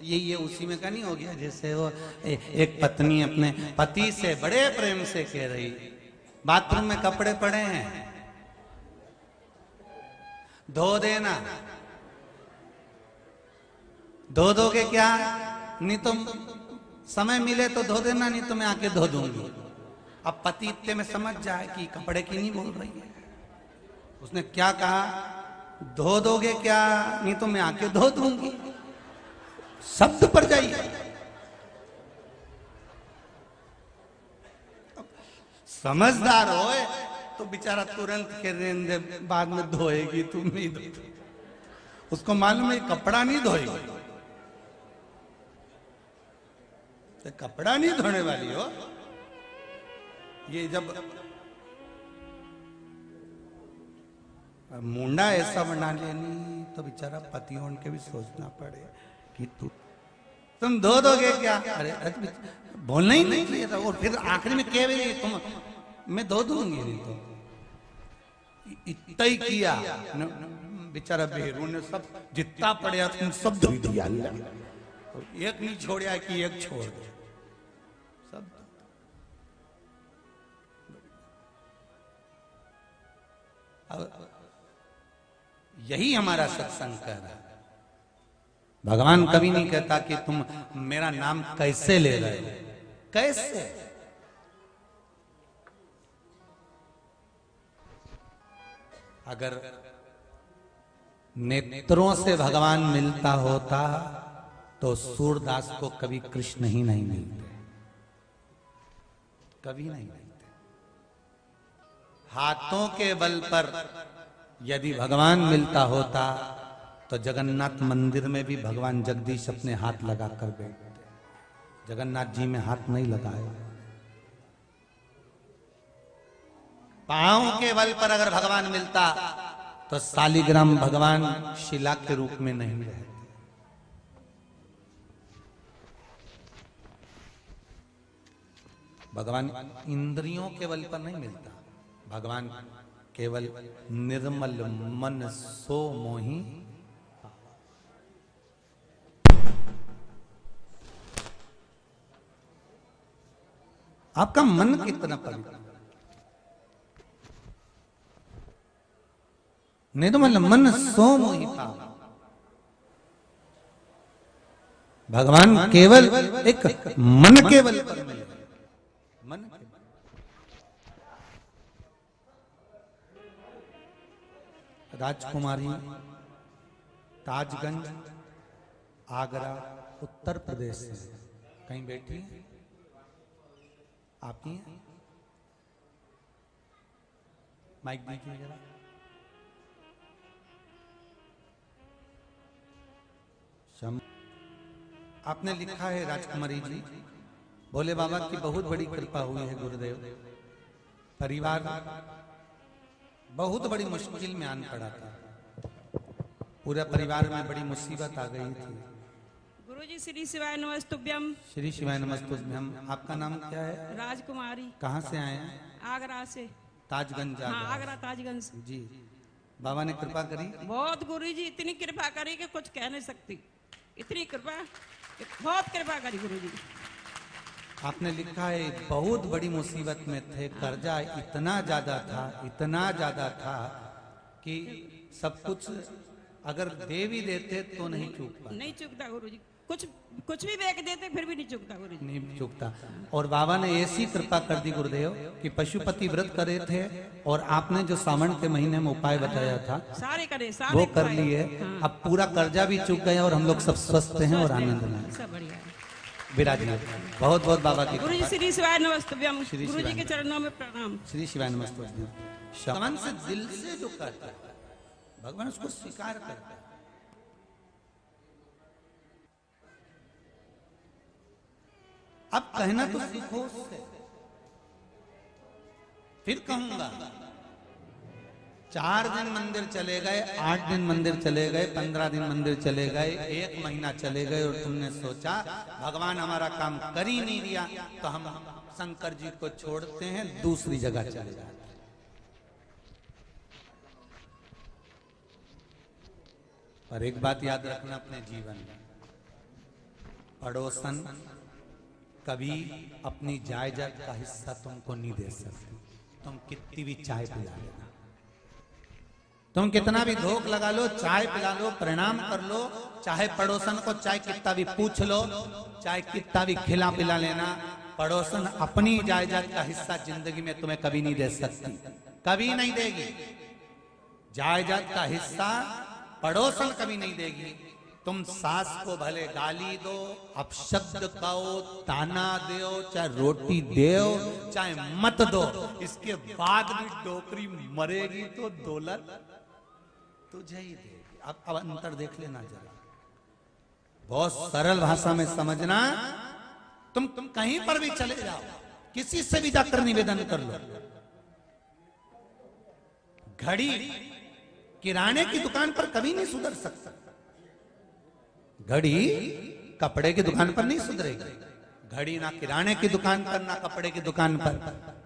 ये उसी में का नहीं हो गया जैसे वो एक पत्नी अपने पति से बड़े प्रेम से कह रही बाथरूम में कपड़े पड़े हैं धो देना, धो दोगे क्या, नहीं तो समय मिले तो धो देना, नहीं तो मैं आके धो दूंगी। अब पति इतने में समझ जाए कि कपड़े की नहीं बोल रही है, उसने क्या कहा, धो दोगे क्या, नहीं तो मैं आके धो दूंगी। शब्द पर जाइए, समझदार हो तो बेचारा तुरंत के रेंदे बाद में धोएगी, तुम नहीं धो, उसको मालूम है कपड़ा नहीं धोएगी, तो कपड़ा नहीं धोने वाली हो। ये जब मुंडा ऐसा बना लेनी तो बेचारा पतियों के भी सोचना पड़े कि तुम धो दोगे क्या, अरे बोलना ही नहीं चाहिए था, और फिर आखिरी में कह रही तुम मैं धो दूंगी, नहीं तो इतना ही किया बेचारा बेरू ने सब जितना पड़े तुम सब धो दिया, एक नहीं छोड़ा कि एक छोड़ दे सब। अब यही हमारा सत्संग कर रहा है। भगवान कभी नहीं कहता कि तुम मेरा नाम कैसे ले रहे हो, कैसे, अगर नेत्रों से भगवान मिलता होता तो सूरदास को कभी कृष्ण ही नहीं मिलते, कभी नहीं मिलते। हाथों के बल पर यदि भगवान मिलता होता तो जगन्नाथ मंदिर में भी भगवान जगदीश अपने हाथ लगा कर बैठते, जगन्नाथ जी में हाथ नहीं लगाए। पांव के बल पर अगर भगवान मिलता तो शालिग्राम भगवान शिला के रूप में नहीं रहते। भगवान इंद्रियों के बल पर नहीं मिलता, भगवान केवल निर्मल मन सो मोही। आपका मन कितना पवित्र, निर्मल मन सो मोहि पावै। भगवान केवल एक मन केवल पर मिले, मन केवल। राजकुमारी ताजगंज आगरा उत्तर प्रदेश से कहीं बैठी है, आप ही हैं? माइक दीजिए जरा। आपने लिखा है राजकुमारी जी, भोले बाबा की बहुत बड़ी कृपा हुई है गुरुदेव, परिवार बहुत बड़ी मुश्किल में आन पड़ा था, पूरा परिवार में बड़ी मुसीबत आ गई थी। गुरुजी श्री शिवाय नमस्तुभ्यम। श्री शिवाय नमस्तुभ्यम। आपका नाम क्या है? राजकुमारी। कहाँ से आए हैं? आगरा से। ताजगंज। हाँ, आगरा ताजगंज से। जी, बाबा ने कृपा करी बहुत, गुरुजी इतनी कृपा करी कि कुछ कह नहीं सकती, इतनी कृपा, बहुत कृपा करी गुरुजी। आपने लिखा है बहुत बड़ी मुसीबत में थे, कर्जा इतना ज्यादा था कि सब कुछ अगर दे भी देते तो नहीं चूकता, नहीं चूकता गुरुजी, कुछ भी बेच देते फिर भी नहीं चूकता गुरुजी, नहीं चूकता। और बाबा ने ऐसी कृपा कर दी गुरुदेव कि पशुपति व्रत करे थे और आपने जो सावन के महीने में उपाय बताया था सारे करे, वो कर लिए। अब पूरा कर्जा भी चूक गया और हम लोग सब स्वस्थ हैं और आनंद में सब बढ़िया है। विराजिए। बहुत बहुत बाबा की गुरुजी श्री शिवाय नमस्तुभ्यम। गुरुजी के चरणों में प्रणाम। श्री शिवाय नमस्तुभ्यम। भगवान से दिल से जो करता है भगवान उसको स्वीकार करता है। अब कहना तो सीखो उससे। फिर कहूंगा 4 दिन मंदिर चले गए, 8 दिन मंदिर चले गए, 15 दिन मंदिर चले गए, 1 महीना चले गए और तुमने सोचा भगवान हमारा काम कर ही नहीं दिया तो हम शंकर जी को छोड़ते हैं, दूसरी जगह चले जाते। पर एक बात याद रखना अपने जीवन में, पड़ोसन कभी अपनी जायदाद का हिस्सा तुमको नहीं दे सकते। तुम कितनी भी चाय पिला लेना, तुम कितना भी धोख लगा लो, चाय पिला लो, प्रणाम कर लो, चाहे पड़ोसन को चाहे कितना भी पूछ लो, चाहे कितना भी खिला पिला लेना, पड़ोसन अपनी जायदाद का हिस्सा जिंदगी में तुम्हें कभी नहीं दे सकती, कभी नहीं देगी। जायदाद का हिस्सा पड़ोसन कभी नहीं देगी। तुम सास को भले गाली दो, अपशब्द कहो, ताना दो, चाहे रोटी दो, चाहे मत दो, इसके बाद भी डोकरी मरेगी तो दौलत तुझे ही देगी। अब अंतर देख लेना जरा, बहुत सरल भाषा में समझना। तुम कहीं पर भी चले जाओ, किसी से भी जाकर निवेदन कर लो, घड़ी किराने की दुकान पर कभी नहीं सुधर सकता, घड़ी कपड़े की दुकान पर नहीं सुधरेगी। घड़ी ना किराने की दुकान पर, ना कपड़े की दुकान पर,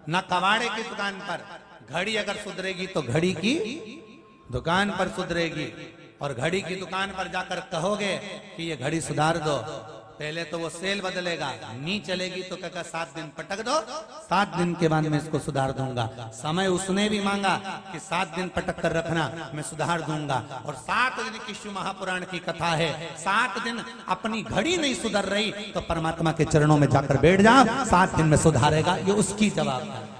ना कबाड़े की दुकान पर। घड़ी अगर सुधरेगी तो घड़ी की दुकान पर सुधरेगी। और घड़ी की दुकान पर जाकर कहोगे कि ये घड़ी सुधार दो, पहले तो वो सेल बदलेगा, नहीं चलेगी तो कहकर 7 दिन पटक दो, 7 दिन के बाद मैं इसको सुधार दूंगा। समय उसने भी मांगा कि 7 दिन पटक कर रखना, मैं सुधार दूंगा। और 7 दिन की शिव महापुराण की कथा है, 7 दिन अपनी घड़ी नहीं सुधर रही तो परमात्मा के चरणों में जाकर बैठ जाओ, 7 दिन में सुधारेगा। ये उसकी जवाबदारी।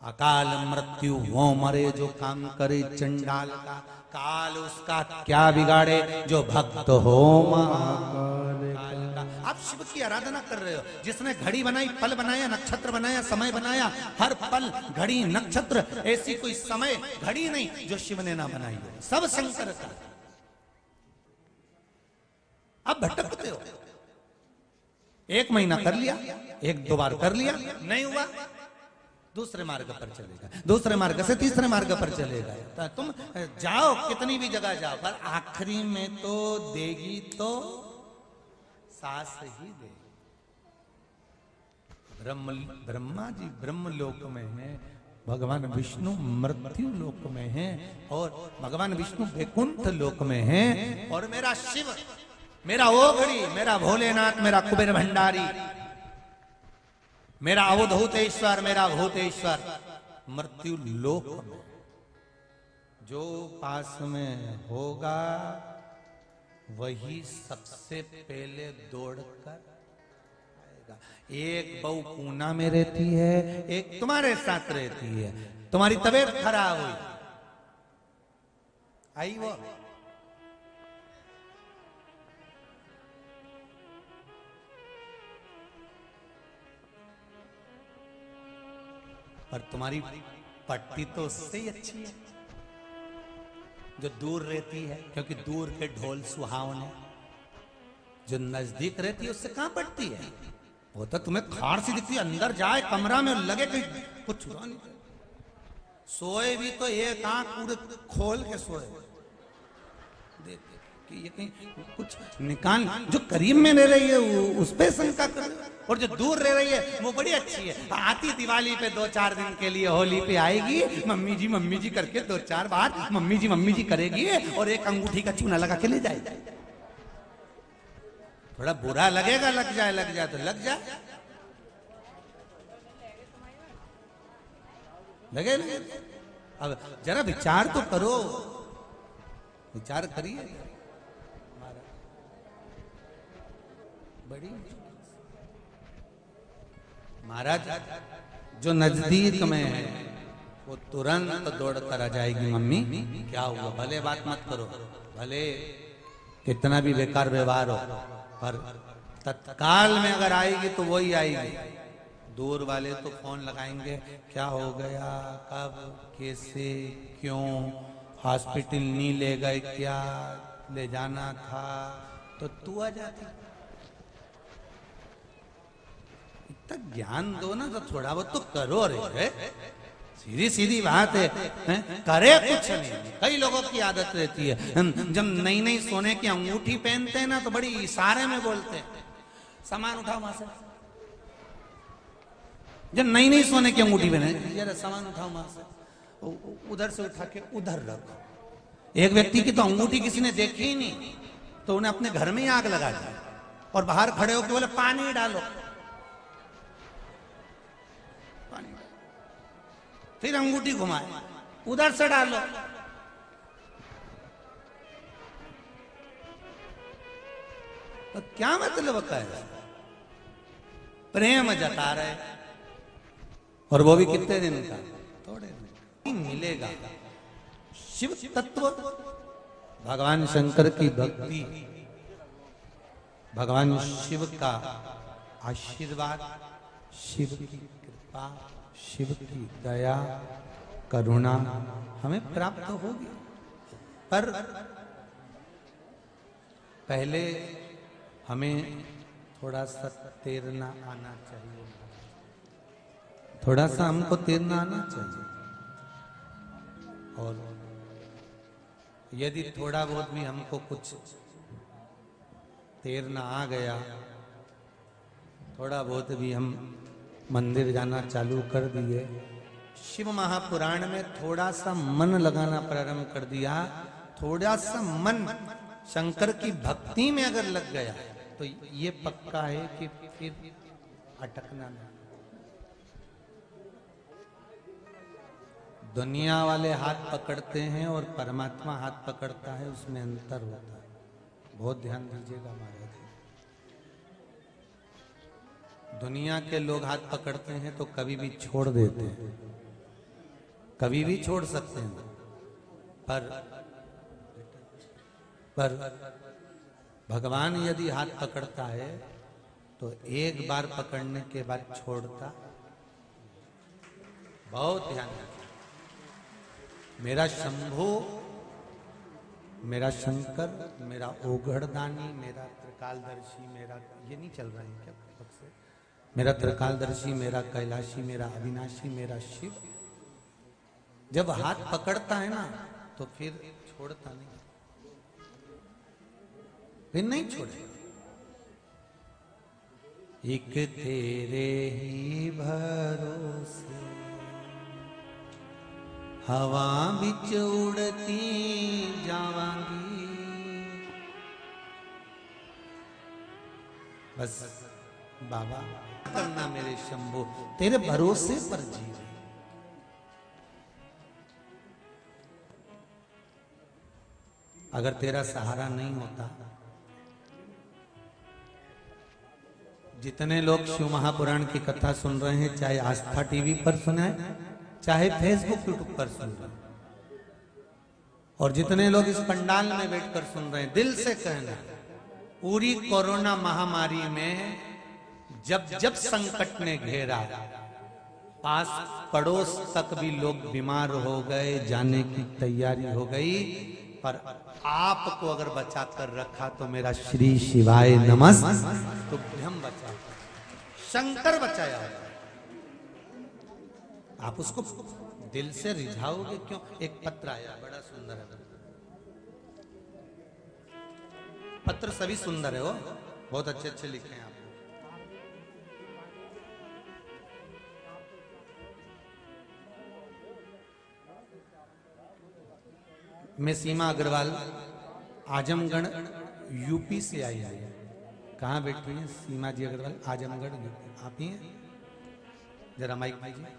अकाल मृत्यु वो मरे जो काम करे चंडाल का, काल उसका क्या बिगाड़े जो भक्त हो महाकाल का। आप शिव की आराधना कर रहे हो, जिसने घड़ी बनाई, पल बनाया, नक्षत्र बनाया, समय बनाया, हर पल घड़ी नक्षत्र, ऐसी कोई समय घड़ी नहीं जो शिव ने ना बनाई हो, सब शंकर का। अब भटकते हो, 1 महीना कर लिया, 1-2 बार कर लिया, नहीं हुआ, दूसरे मार्ग पर चलेगा, दूसरे मार्ग से तीसरे मार्ग पर चलेगा। तो तुम जाओ, कितनी भी जगह जाओ, पर आखिरी में तो देगी तो सास ही देगी। ब्रह्मा जी ब्रह्म लोक में है, भगवान विष्णु मृत्यु लोक में है, और भगवान विष्णु वैकुंठ लोक में है, और मेरा शिव, मेरा ओघड़ी, मेरा भोलेनाथ, मेरा कुबेर भंडारी, मेरा अवधूतेश्वर, मेरा भूतेश्वर मृत्यु लोक में जो पास में होगा वही सबसे पहले दौड़कर आएगा। एक बहू पूना में रहती है, एक तुम्हारे साथ रहती है, तुम्हारी तबीयत खराब हुई, आई वो, पर तुम्हारी पट्टी तो उससे ही अच्छी है जो दूर रहती है, क्योंकि दूर के ढोल सुहावने, जो नजदीक रहती है उससे कहां पड़ती है। वो तो तुम्हें खाड़ सी दिखती है, अंदर जाए कमरा में लगे कि कुछ हुआ नहीं, सोए भी तो एक आंख पूरे खोल के सोए, देख कि ये कहीं कुछ निकाल, जो करीब में रह रही है उस पे शंका कर, और जो दूर रह रही है वो बड़ी अच्छी है, आती दिवाली पे 2-4 दिन के लिए, होली पे आएगी मम्मी जी करके 2-4 बार मम्मी जी करेगी और एक अंगूठी का चूना लगा के ले जाएगी। थोड़ा बुरा लगेगा, लग जाए तो लग जाए, लगे। अब जरा विचार तो करो, विचार करिए। बड़ी महाराज जो नजदीक में है वो तुरंत दौड़ कर आ जाएगी, मम्मी क्या हुआ, भले बात मत करो, भले कितना भी बेकार व्यवहार हो, पर तत्काल में अगर आएगी तो वही आएगी। दूर वाले तो फोन लगाएंगे, क्या हो गया, कब, कैसे, क्यों, हॉस्पिटल नहीं ले गए क्या, ले जाना था, तो तू आ जाती। इतना ज्ञान दो ना, तो थोड़ा बहुत तो करो रे, सीधी सीधी बात है, करे कुछ नहीं। कई लोगों की आदत रहती है, जब नई नई सोने की अंगूठी पहनते हैं ना तो बड़ी इशारे में बोलते हैं, सामान उठाओ वहां से। जब नई नई सोने की अंगूठी पहने, जरा सामान उठाओ वहां से, उधर से उठा के उधर रखो। एक व्यक्ति की तो अंगूठी किसी ने देखी ही नहीं, तो उन्हें अपने घर में ही आग लगा दी और बाहर खड़े होकर बोले पानी डालो, पानी, फिर अंगूठी घुमाए, उधर से डालो, तो क्या मतलब होता है। प्रेम जता रहे, और वो भी कितने दिन का, थोड़े दिन मिलेगा। शिव तत्व, भगवान शंकर की भक्ति, भगवान शिव का आशीर्वाद, शिव की कृपा, शिव की दया, करुणा हमें प्राप्त होगी। पर पहले हमें थोड़ा सा तैरना आना चाहिए, थोड़ा सा हमको तैरना आना चाहिए। और यदि थोड़ा बहुत भी हमको कुछ तैरना आ गया, थोड़ा बहुत भी हम मंदिर जाना चालू कर दिए, शिव महापुराण में थोड़ा सा मन लगाना प्रारंभ कर दिया, थोड़ा सा मन शंकर की भक्ति में अगर लग गया तो ये पक्का है कि फिर अटकना नहीं। दुनिया वाले हाथ पकड़ते हैं और परमात्मा हाथ पकड़ता है, उसमें अंतर होता है। बहुत ध्यान दीजिएगा महाराज। दुनिया के लोग हाथ पकड़ते हैं तो कभी भी छोड़ देते हैं, कभी भी छोड़ सकते हैं, पर भगवान यदि हाथ पकड़ता है तो एक बार पकड़ने के बाद छोड़ता। बहुत ध्यान रखिए। मेरा शंभो, मेरा शंकर, मेरा ओघड़दानी, मेरा त्रिकालदर्शी, मेरा ये नहीं चल रहा है क्या पक्ष से, मेरा त्रिकालदर्शी, मेरा कैलाशी, मेरा अविनाशी, मेरा शिव जब हाथ पकड़ता है ना तो फिर छोड़ता नहीं, फिर नहीं छोड़ेगा। एक तेरे ही भरोसे हवा बिच उड़ती जावांगी, बस बाबा करना मेरे शंभो, तेरे भरोसे पर जी रही। अगर तेरा सहारा नहीं होता, जितने लोग शिव महापुराण की कथा सुन रहे हैं, चाहे आस्था टीवी पर सुने, चाहे फेसबुक यूट्यूब पर सुन रहे हैं, और जितने लोग इस पंडाल में बैठकर सुन रहे हैं, दिल से कहना, पूरी कोरोना महामारी में जब जब संकट ने घेरा, पास पड़ोस तक भी लोग बीमार हो गए, जाने की तैयारी हो गई, पर आपको अगर बचा कर रखा तो मेरा श्री शिवाय नमस्तुभ्यं बचा, शंकर बचाया। आप उसको दिल से रिझाओगे क्यों? एक पत्र आया, बड़ा सुंदर है पत्र, सभी सुंदर है, वो बहुत अच्छे अच्छे लिखे हैं आप। मैं सीमा अग्रवाल, आजमगढ़ यूपी से आई है। कहाँ बैठ रही है सीमा जी अग्रवाल? आजमगढ़ यूपी। आप ही हैं? जरा माइक दीजिए।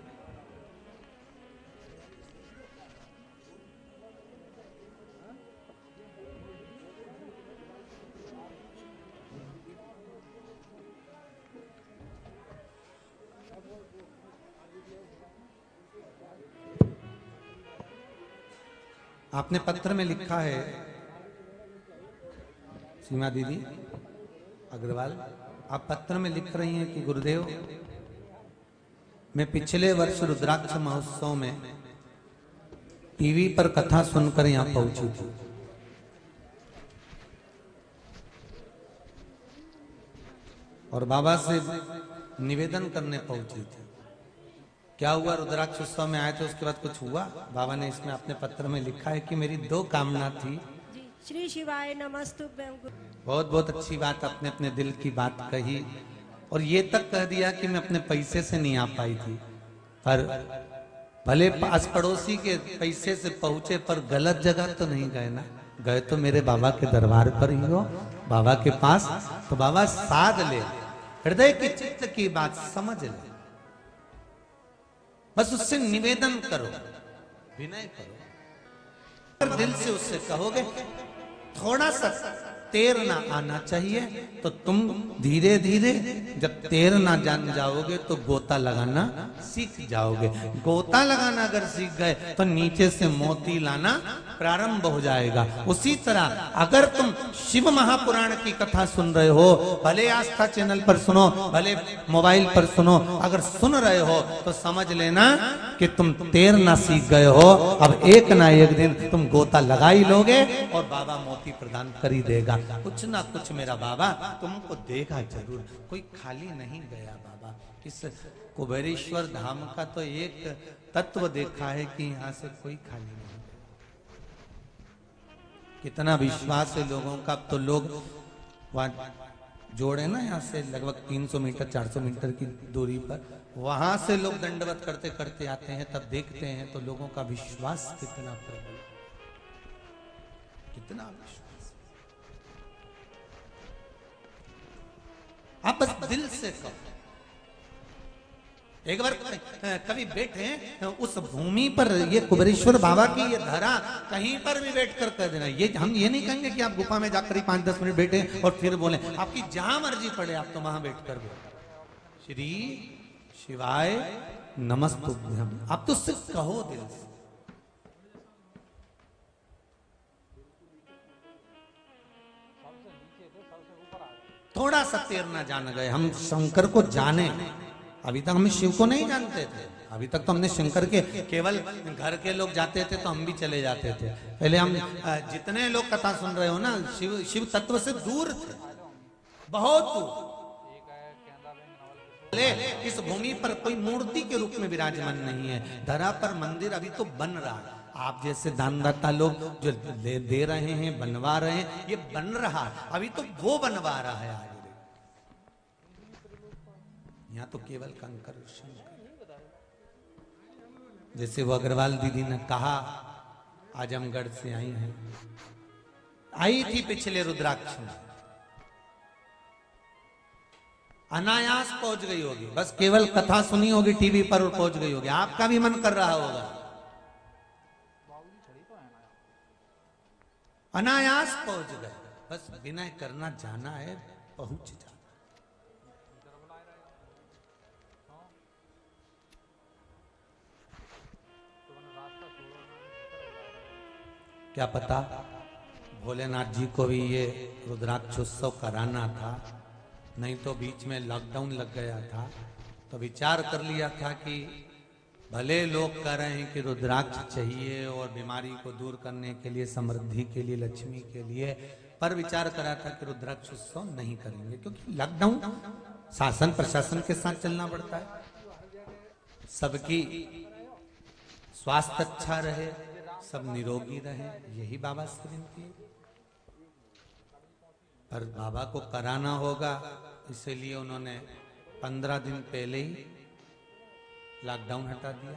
आपने पत्र में लिखा है, सीमा दीदी अग्रवाल, आप पत्र में लिख रही हैं कि गुरुदेव, मैं पिछले वर्ष रुद्राक्ष महोत्सव में टीवी पर कथा सुनकर यहां पहुंची थी। और बाबा से निवेदन करने पहुंची थी। क्या हुआ? रुद्राक्ष उत्सव में आए थे, उसके बाद कुछ हुआ? बाबा ने इसमें अपने पत्र में लिखा है कि मेरी 2 कामना थी। श्री शिवाय नमस्तुभ्यं। बहुत बहुत अच्छी बात, अपने अपने दिल की बात कही, और ये तक कह दिया कि मैं अपने पैसे से नहीं आ पाई थी, पर भले पास पड़ोसी के पैसे से पहुंचे, पर गलत जगह तो नहीं गए ना, गए तो मेरे बाबा के दरबार पर ही हो, बाबा के पास। तो बाबा साध ले, हृदय की चित्त की बात समझ ले, बस उससे निवेदन करो, विनय करो, अगर दिल से उससे कहोगे, थोड़ा सा तैरना आना चाहिए, तो तुम धीरे धीरे जब तैरना जान जाओगे तो गोता लगाना सीख जाओगे। गोता लगाना अगर सीख गए तो नीचे से मोती लाना प्रारंभ हो जाएगा। उसी तरह अगर तुम शिव महापुराण की कथा सुन रहे हो, भले आस्था चैनल पर सुनो, भले मोबाइल पर सुनो, अगर सुन रहे हो तो समझ लेना कि तुम तैरना सीख गए हो। अब एक ना एक दिन तुम गोता लगा ही लोगे और बाबा मोती प्रदान कर ही देगा। कुछ ना कुछ मेरा बाबा तुमको देगा जरूर, कोई खाली नहीं गया बाबा। इस कुबेरेश्वर धाम का तो एक तत्व देखा है कि यहाँ से कोई खाली नहीं। कितना विश्वास है लोगों का। तो लोग वहाँ जोड़े ना, यहाँ से लगभग 300 मीटर 400 मीटर की दूरी पर, वहां से लोग दंडवत करते करते आते हैं, तब देखते हैं तो लोगों का विश्वास कितना प्रबल, कितना विश्वास। आप बस दिल से कहो। एक बार कभी बैठे उस भूमि पर, ये कुबेरेश्वर बाबा की ये धरा, कहीं पर भी बैठकर कह देना। ये हम ये नहीं कहेंगे कि आप गुफा में जाकर ही 5-10 मिनट बैठे और फिर बोले, आपकी जहां मर्जी पड़े आप तो वहां बैठकर बोले श्री शिवाय नमस्तुभ्यं। आप तो सिर्फ कहो दिल से। थोड़ा सा तैरना जान गए, हम शंकर को जाने। अभी तक हम शिव को नहीं जानते थे, अभी तक तो हमने शंकर के केवल घर के लोग जाते थे तो हम भी चले जाते थे। पहले हम जितने लोग कथा सुन रहे हो ना, शिव तत्व से दूर थे, बहुत दूर। इस भूमि पर कोई मूर्ति के रूप में विराजमान नहीं है, धरा पर मंदिर अभी तो बन रहा है। आप जैसे दानदाता लोग जो दे रहे हैं, बनवा रहे हैं, ये बन रहा है, अभी तो वो बनवा रहा है आगे। यहाँ तो केवल कंकर शंकर, जैसे वो अग्रवाल दीदी ने कहा, आजमगढ़ से आई हैं, आई थी पिछले रुद्राक्ष में, अनायास पहुंच गई होगी, बस केवल कथा सुनी होगी टीवी पर और पहुंच गई होगी। आपका भी मन कर रहा होगा, अनायास पहुंच गए। बस विनय करना जाना है, पहुंच जाना। क्या पता भोलेनाथ जी को भी ये रुद्राक्षोत्सव कराना था, नहीं तो बीच में लॉकडाउन लग गया था। तो विचार कर लिया था कि भले लोग कह रहे हैं कि रुद्राक्ष चाहिए और बीमारी को दूर करने के लिए, समृद्धि के लिए, लक्ष्मी के लिए, पर विचार करा था कि रुद्राक्ष उत्सव नहीं करेंगे, क्योंकि लॉकडाउन, शासन प्रशासन के साथ चलना पड़ता है, सबकी स्वास्थ्य अच्छा रहे, सब निरोगी रहे, यही बाबा से विनती है। पर बाबा को कराना होगा, इसीलिए उन्होंने 15 दिन पहले ही लॉकडाउन हटा दिया।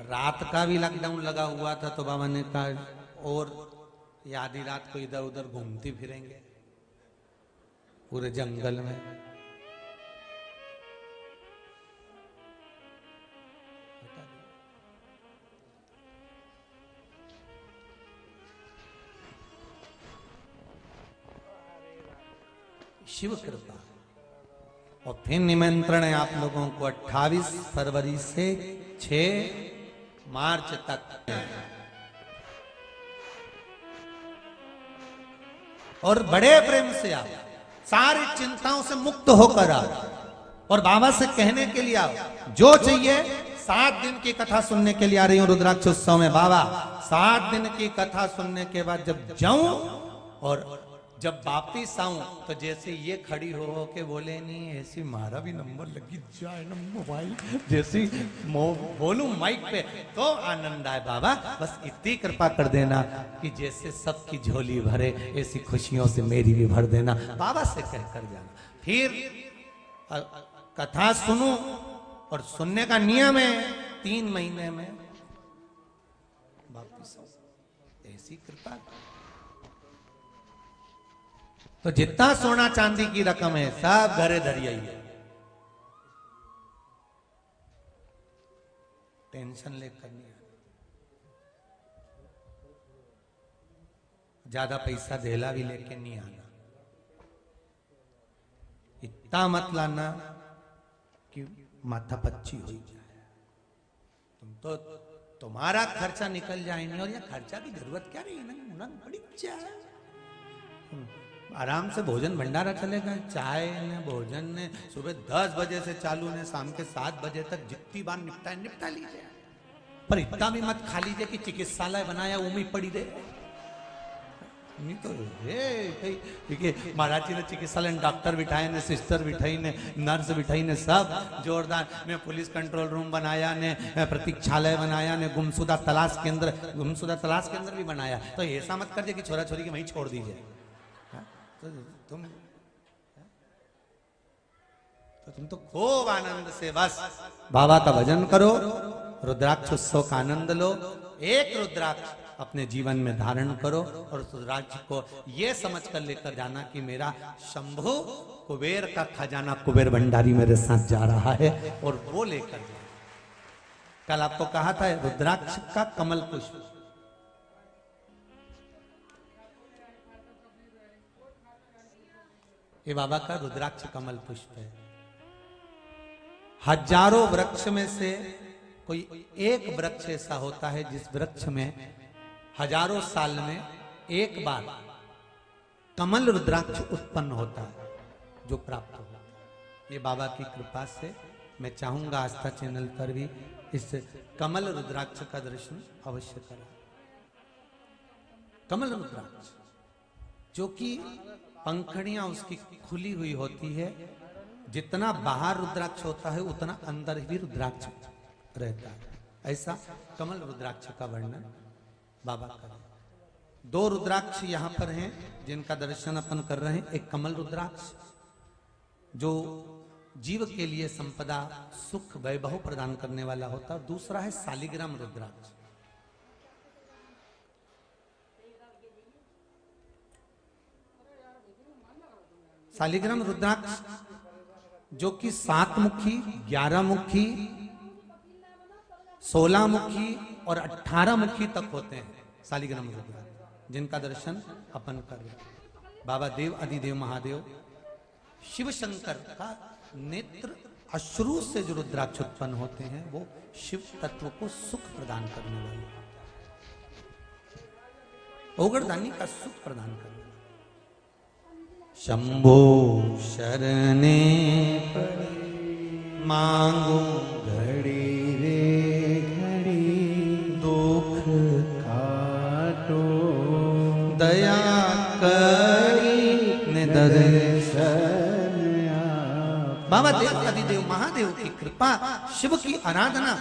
रात का भी लॉकडाउन लगा हुआ था, तो बाबा ने कहा और ये आधी रात को इधर उधर घूमती फिरेंगे पूरे जंगल में। शिव कृपा। और फिर निमंत्रण है आप लोगों को 28 फरवरी से 6 मार्च तक, और बड़े प्रेम से आओ, सारी चिंताओं से मुक्त होकर आओ, और बाबा से कहने के लिए आओ जो चाहिए। 7 दिन की कथा सुनने के लिए आ रही हूं रुद्राक्ष उत्सव में बाबा। 7 दिन की कथा सुनने के बाद जब जाऊं और जब वापिस आऊं तो जैसे ये खड़ी हो के बोले, नहीं ऐसी मारा भी नंबर लगी जाए ना मोबाइल, जैसी बोलूं माइक पे तो आनंद आए बाबा। बस इतनी कृपा कर देना कि जैसे सबकी झोली भरे, ऐसी खुशियों से मेरी भी भर देना, बाबा से कहकर जाना। फिर कथा सुनूं, और सुनने का नियम है 3 महीने में वापिस आऊं, ऐसी कृपा। तो जितना सोना चांदी की रकम है सब घरे धरिया ही है, टेंशन लेकर नहीं आना। ज्यादा पैसा धेला भी लेके नहीं आना, इतना मत लाना कि माथा पच्ची हो जाए। तुम तो तुम्हारा खर्चा निकल जाए नहीं, और यह खर्चा की जरूरत क्या रही है ना, बड़ी जाए। आराम से भोजन भंडारा चलेगा, चाय ने भोजन ने सुबह 10 बजे से चालू ने शाम के 7 बजे तक जितनी बार निपटा लीजिए। पर इतना भी मत खा लीजिए कि चिकित्सालय बनाया उम्मीद पड़ी दे। नहीं तो देखिए महाराज जी ने चिकित्सालय डॉक्टर बिठाए ने, सिस्टर बिठाई ने, नर्स बिठाई ने, सब जोरदार ने, पुलिस कंट्रोल रूम बनाया ने, प्रतीक्षालय बनाया ने, गुमशुदा तलाश केंद्र भी बनाया। तो ऐसा मत कर कि छोरा छोरी की वहीं छोड़ दीजिए। तुम तो खूब आनंद से बस बाबा का भजन करो, रुद्राक्ष उत्सव का आनंद लो। एक रुद्राक्ष अपने जीवन में धारण करो, और रुद्राक्ष को ये समझ कर लेकर जाना कि मेरा शंभु कुबेर का खजाना, कुबेर भंडारी मेरे साथ जा रहा है, और वो लेकर जाए। कल आपको कहा था रुद्राक्ष का कमल पुष्प, ये बाबा का रुद्राक्ष कमल पुष्प है। हजारों वृक्ष में से कोई एक वृक्ष ऐसा होता है जिस वृक्ष में हजारों साल में एक बार कमल रुद्राक्ष उत्पन्न होता है, जो प्राप्त होता है। ये बाबा की कृपा से मैं चाहूंगा आस्था चैनल पर भी इस कमल रुद्राक्ष का दर्शन अवश्य करें। कमल रुद्राक्ष जो कि पंखड़ियां उसकी खुली हुई होती है, जितना बाहर रुद्राक्ष होता है उतना अंदर भी रुद्राक्ष रहता है। ऐसा कमल रुद्राक्ष का वर्णन बाबा कर। 2 रुद्राक्ष यहाँ पर हैं जिनका दर्शन अपन कर रहे हैं। एक कमल रुद्राक्ष जो जीव के लिए संपदा, सुख, वैभव प्रदान करने वाला होता है, दूसरा है शालिग्राम रुद्राक्ष। शालिग्राम रुद्राक्ष जो कि 7 मुखी, 11 मुखी, 16 मुखी और 18 मुखी तक होते हैं। शालिग्राम रुद्राक्ष जिनका दर्शन अपन कर रहे हैं। बाबा देव अधिदेव महादेव शिव शंकर का नेत्र अश्रु से जो रुद्राक्ष उत्पन्न होते हैं वो शिव तत्व को सुख प्रदान करने वाले, ओगरदानी का सुख प्रदान करने वाले। शंभो शरणे पड़े मांगो घड़ी रे घड़ी दुख काटो दया करी दर्शन बाबा देव अधिदेव महादेव की कृपा, शिव की आराधना,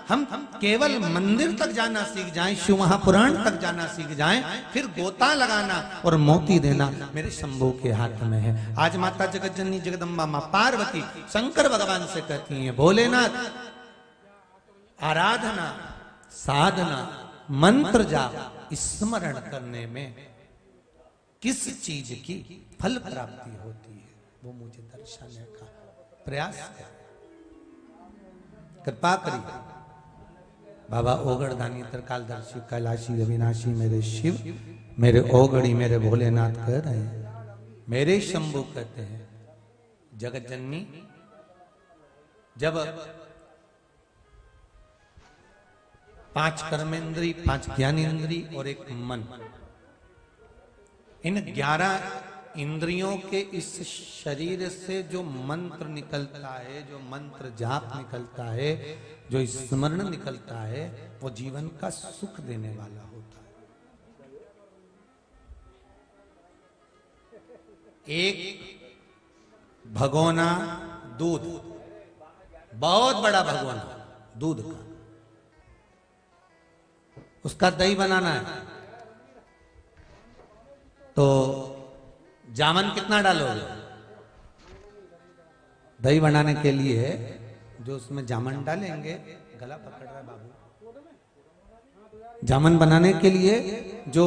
हम केवल मंदिर तक जाना सीख जाएं, शिव महापुराण तक जाना सीख जाएं, फिर गोता लगाना और मोती देना मेरे शंभू के हाथ में है। आज माता जगतजननी जगदम्बा मां पार्वती शंकर भगवान से कहती हैं, भोलेनाथ आराधना साधना मंत्र जाप स्मरण करने में किस चीज की फल प्राप्ति होती है, वो मुझे दर्शाने का प्रयास कर, कृपा करिए। बाबा ओगड़दानी त्रिकालदर्शी कैलाशी अविनाशी मेरे शिव, मेरे ओगड़ी मेरे भोलेनाथ कह रहे हैं, मेरे शंभू कहते हैं, जगत जननी जब 5 कर्मेंद्री 5 ज्ञानेंद्री और एक मन, इन 11 इंद्रियों के इस शरीर से जो मंत्र निकलता है, जो मंत्र जाप निकलता है, जो स्मरण निकलता है, वो जीवन का सुख देने वाला होता है। एक भगोना दूध, बहुत बड़ा भगोना दूध का, उसका दही बनाना है तो जामन कितना डालोगे? दही बनाने के लिए जो उसमें जामन डालेंगे, गला पकड़ रहा है बाबू, जामन बनाने के लिए जो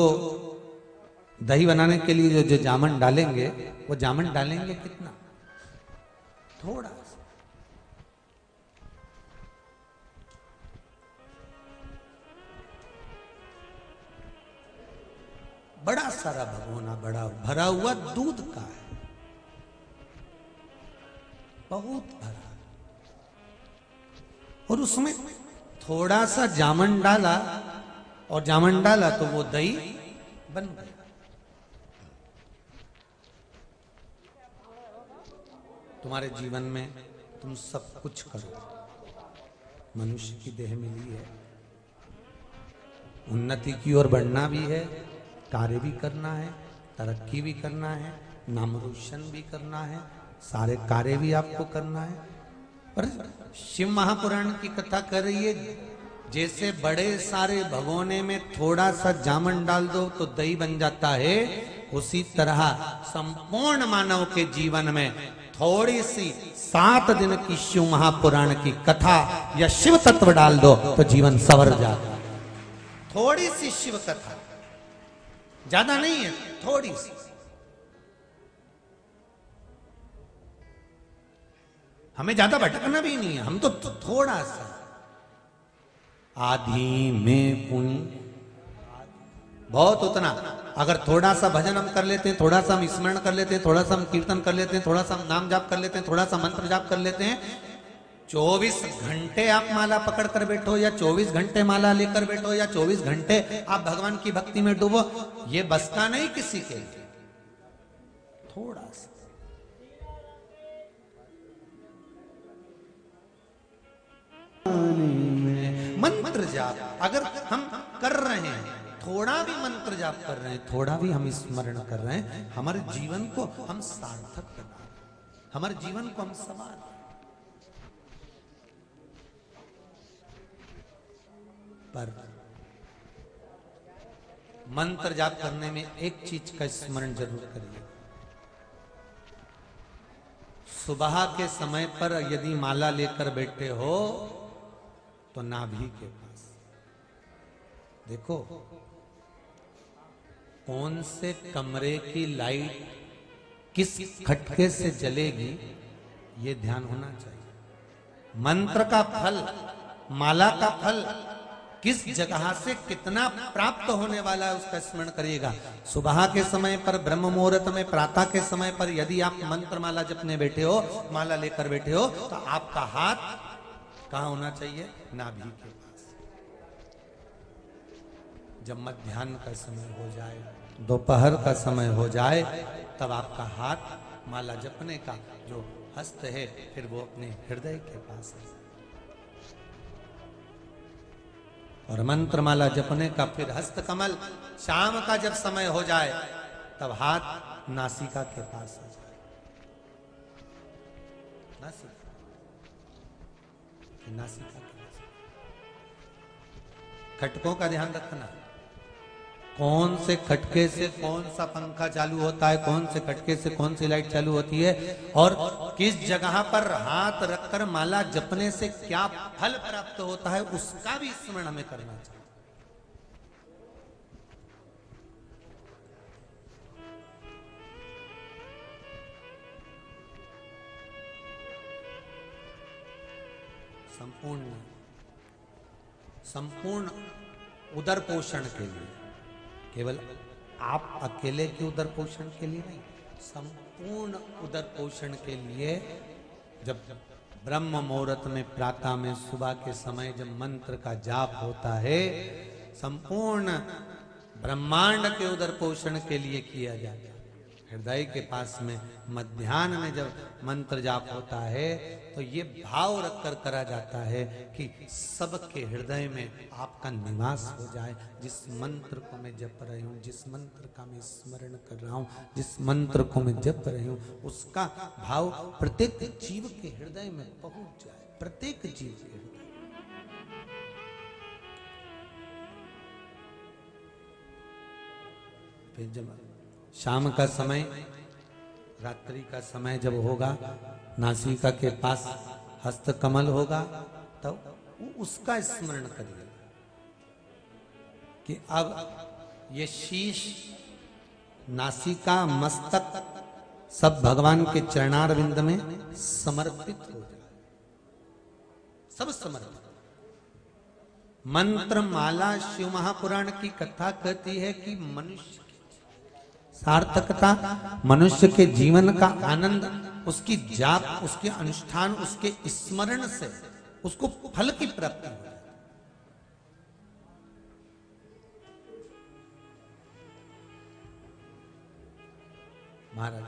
दही बनाने के लिए जो जामन डालेंगे, वो जामन डालेंगे कितना? थोड़ा सा। बड़ा सारा भगोना बड़ा भरा हुआ दूध का है, बहुत भरा, और उसमें थोड़ा सा जामन डाला, और जामन डाला तो वो दही बन गया। तुम्हारे जीवन में तुम सब कुछ करो, मनुष्य की देह मिली है, उन्नति की ओर बढ़ना भी है, कार्य भी करना है, तरक्की भी करना है, नाम रोशन भी करना है, सारे कार्य भी आपको करना है। पर शिव महापुराण की कथा कर रही है, जैसे बड़े सारे भगोने में थोड़ा सा जामन डाल दो तो दही बन जाता है, उसी तरह संपूर्ण मानव के जीवन में थोड़ी सी 7 दिन की शिव महापुराण की कथा या शिव तत्व डाल दो तो जीवन संवर जाता है। थोड़ी सी शिव कथा, ज्यादा नहीं है, थोड़ी सी। हमें ज्यादा भटकना भी नहीं है, हम तो थोड़ा सा आधी में पुण्य बहुत उतना, अगर थोड़ा सा भजन हम कर लेते हैं, थोड़ा सा हम स्मरण कर लेते हैं, थोड़ा सा हम कीर्तन कर लेते हैं, थोड़ा सा हम नाम जाप कर लेते हैं, थोड़ा सा मंत्र जाप कर लेते हैं, 24 घंटे आप माला पकड़ कर बैठो या 24 घंटे माला लेकर बैठो या 24 घंटे आप भगवान की भक्ति में डूबो, ये बस का नहीं किसी के लिए। थोड़ा सा मंत्र जाप अगर हम कर रहे हैं, थोड़ा भी मंत्र जाप कर रहे हैं, थोड़ा भी हम स्मरण कर रहे हैं, हमारे जीवन को हम सार्थक कर रहे हैं, हमारे जीवन को हम संवार। पर मंत्र जाप करने में एक चीज का स्मरण जरूर करिए, सुबह के समय पर यदि माला लेकर बैठे हो तो नाभि के पास देखो, कौन से कमरे की लाइट किस खटके से जलेगी, ये ध्यान होना चाहिए। मंत्र का फल, माला का फल किस जगह से कितना प्राप्त होने वाला है उसका स्मरण करिएगा। सुबह के समय पर, ब्रह्म मुहूर्त में, प्रातः के समय पर यदि आप मंत्र माला जपने बैठे हो, माला लेकर बैठे हो, तो आपका हाथ कहां होना चाहिए? नाभि के पास। जब मध्याह्न का समय हो जाए, दोपहर का समय हो जाए, तब आपका हाथ माला जपने का जो हस्त है फिर वो अपने हृदय के पास है। और मंत्र माला जपने का फिर हस्त कमल, शाम का जब समय हो जाए तब हाथ नासिका के पास आ जाए। नासिका के पास। खटकों का ध्यान रखना, कौन से खटके से कौन सा पंखा चालू होता है, कौन से खटके से कौन सी लाइट चालू होती है, और किस जगह पर हाथ रखकर माला जपने से क्या फल प्राप्त होता है, उसका भी स्मरण हमें करना चाहिए। संपूर्ण उदर पोषण के लिए, केवल आप अकेले के उदर पोषण के लिए नहीं, संपूर्ण उदर पोषण के लिए जब ब्रह्म मुहूर्त में, प्रातः में, सुबह के समय जब मंत्र का जाप होता है, संपूर्ण ब्रह्मांड के उदर पोषण के लिए किया जाता है। हृदय के पास में मध्याह्न में जब मंत्र जाप होता है तो ये भाव रखकर करा जाता है कि सबके हृदय में आपका निवास हो जाए। जिस मंत्र को मैं जप रही हूँ, जिस मंत्र का मैं स्मरण कर रहा हूँ, जिस मंत्र को मैं जप रही हूँ, उसका भाव प्रत्येक जीव के हृदय में पहुंच जाए, प्रत्येक जीव के हृदय। फिर जब शाम का समय, रात्रि का समय जब होगा, नासिका के पास हस्त कमल होगा, तब उसका स्मरण करिए कि अब ये शीश, नासिका, मस्तक सब भगवान के चरणारविंद में समर्पित हो जाए, सब समर्पित। मंत्र माला शिव महापुराण की कथा कहती है कि मनुष्य सार्थकता, मनुष्य के जीवन का आनंद उसकी जाप, उसके अनुष्ठान, उसके स्मरण से उसको फल की प्राप्ति हो जाती। महाराज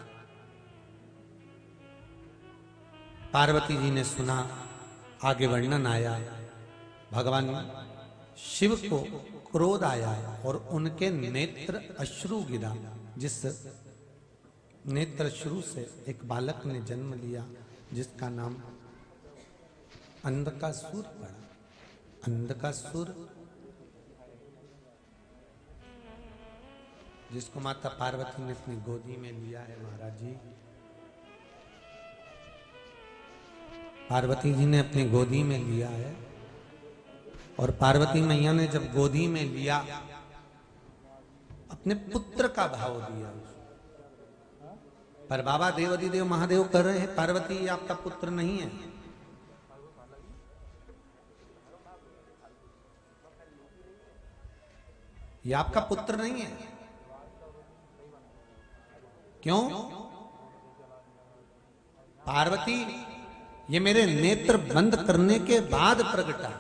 पार्वती जी ने सुना, आगे वर्णन आया, भगवान शिव को क्रोध आया और उनके नेत्र अश्रु गिरा। जिस नेत्र अश्रु से एक बालक ने जन्म लिया जिसका नाम अंधकासुर पड़ा। अंधकासुर जिसको माता पार्वती ने अपनी गोदी में लिया है। महाराज जी, पार्वती जी ने अपनी गोदी में लिया है और पार्वती मैया ने जब गोदी में लिया, अपने पुत्र का भाव दिया। पर बाबा देवाधिदेव महादेव कह रहे हैं, पार्वती ये आपका पुत्र नहीं है, ये आपका पुत्र नहीं है। क्यों? पार्वती ये मेरे नेत्र बंद करने के बाद प्रगटा,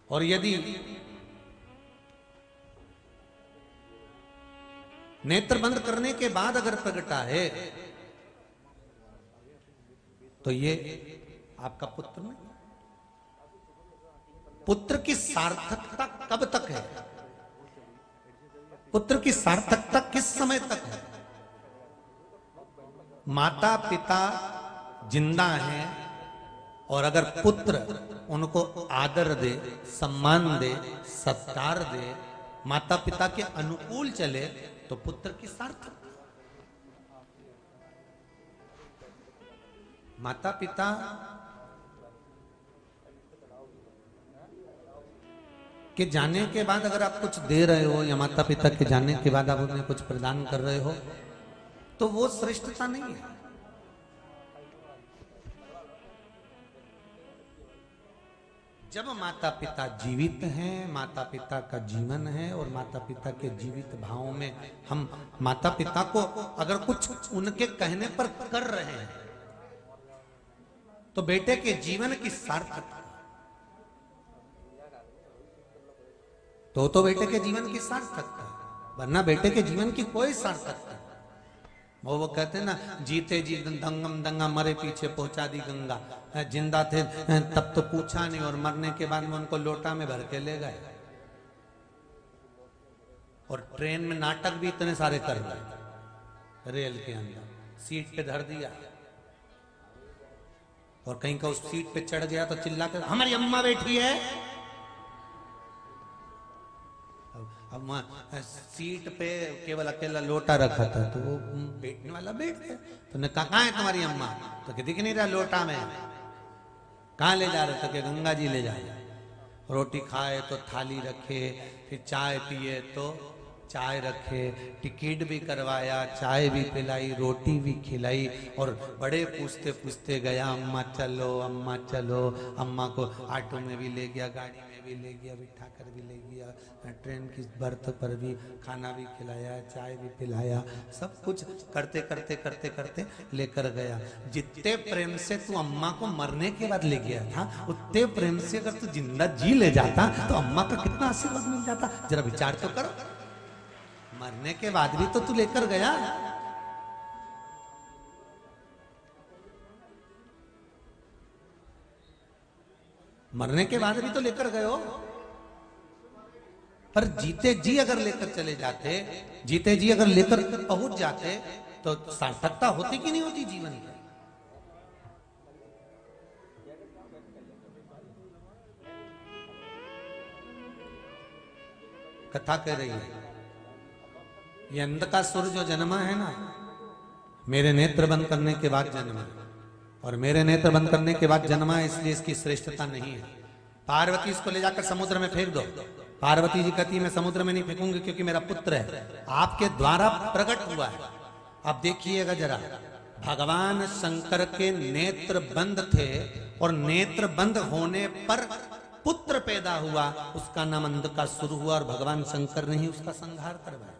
और यदि नेत्र बंद करने के बाद अगर प्रगटा है तो ये आपका पुत्र नहीं। पुत्र की सार्थकता कब तक है? पुत्र की सार्थकता किस समय तक है? माता पिता जिंदा हैं और अगर पुत्र उनको आदर दे, सम्मान दे, सत्कार दे, माता पिता के अनुकूल चले, तो पुत्र की सार्थकता। माता पिता के जाने के बाद अगर आप कुछ दे रहे हो या माता पिता के जाने के बाद आप उन्हें कुछ प्रदान कर रहे हो, तो वो श्रेष्ठता नहीं है। जब माता पिता जीवित हैं, माता पिता का जीवन है और माता पिता के जीवित भावों में हम माता पिता को अगर कुछ उनके कहने पर कर रहे हैं तो बेटे के जीवन की सार्थकता, तो बेटे के जीवन की सार्थकता, वरना बेटे के जीवन की कोई सार्थकता। वो कहते हैं ना, जीते जी दंगम दंगा, मरे पीछे पहुंचा दी गंगा। जिंदा थे तब तो पूछा नहीं, और मरने के बाद में उनको लोटा में भर के ले गए। और ट्रेन में नाटक भी इतने सारे कर रहे, रेल के अंदर सीट पे धर दिया, और कहीं का उस सीट पे चढ़ गया तो चिल्ला कर हमारी अम्मा बैठी है। अब सीट पे केवल अकेला लोटा रखा था, तो वो बैठने वाला बैठ गया। तो ने कहा है तुम्हारी अम्मा? तो कि दिख नहीं रहा लोटा में। कहाँ ले जा रहे? तो कि गंगा जी ले जाए। रोटी खाए तो थाली रखे, फिर चाय पिए तो चाय रखे, टिकट भी करवाया, चाय भी पिलाई, रोटी भी खिलाई, और बड़े पूछते पूछते गया अम्मा चलो, अम्मा चलो। अम्मा को ऑटो में भी ले गया, गाड़ी में भी ले गया, बिठा कर भी ले गया, ट्रेन की बर्थ पर भी खाना भी खिलाया, चाय भी पिलाया, सब कुछ करते करते करते करते लेकर गया। जितने प्रेम से तू अम्मा को मरने के बाद ले गया था, उतने प्रेम से अगर तू जिंदा जी ले जाता तो अम्मा का कितना आशीर्वाद मिल जाता। जरा विचार तो कर। मरने के बाद भी तो तू लेकर गया। मरने के बाद भी तो लेकर गए हो, पर जीते जी अगर लेकर चले जाते, जीते जी अगर लेकर पहुंच जाते तो सार्थकता होती कि नहीं होती जीवन की? कथा कह रही है, ये अंधकासुर जो जन्मा है ना, मेरे नेत्र बंद करने के बाद जन्मा, और मेरे नेत्र बंद करने के बाद जन्मा है, इसलिए इसकी श्रेष्ठता नहीं है। पार्वती इसको ले जाकर समुद्र में फेंक दो। पार्वती जी कहती मैं समुद्र में नहीं फेंकूंगी क्योंकि मेरा पुत्र है, आपके द्वारा प्रकट हुआ है। अब देखिएगा जरा, भगवान शंकर के नेत्र बंद थे, और नेत्र बंद होने पर पुत्र पैदा हुआ, उसका नाम अंधकासुर हुआ, और भगवान शंकर ने ही उसका संहार करवाया।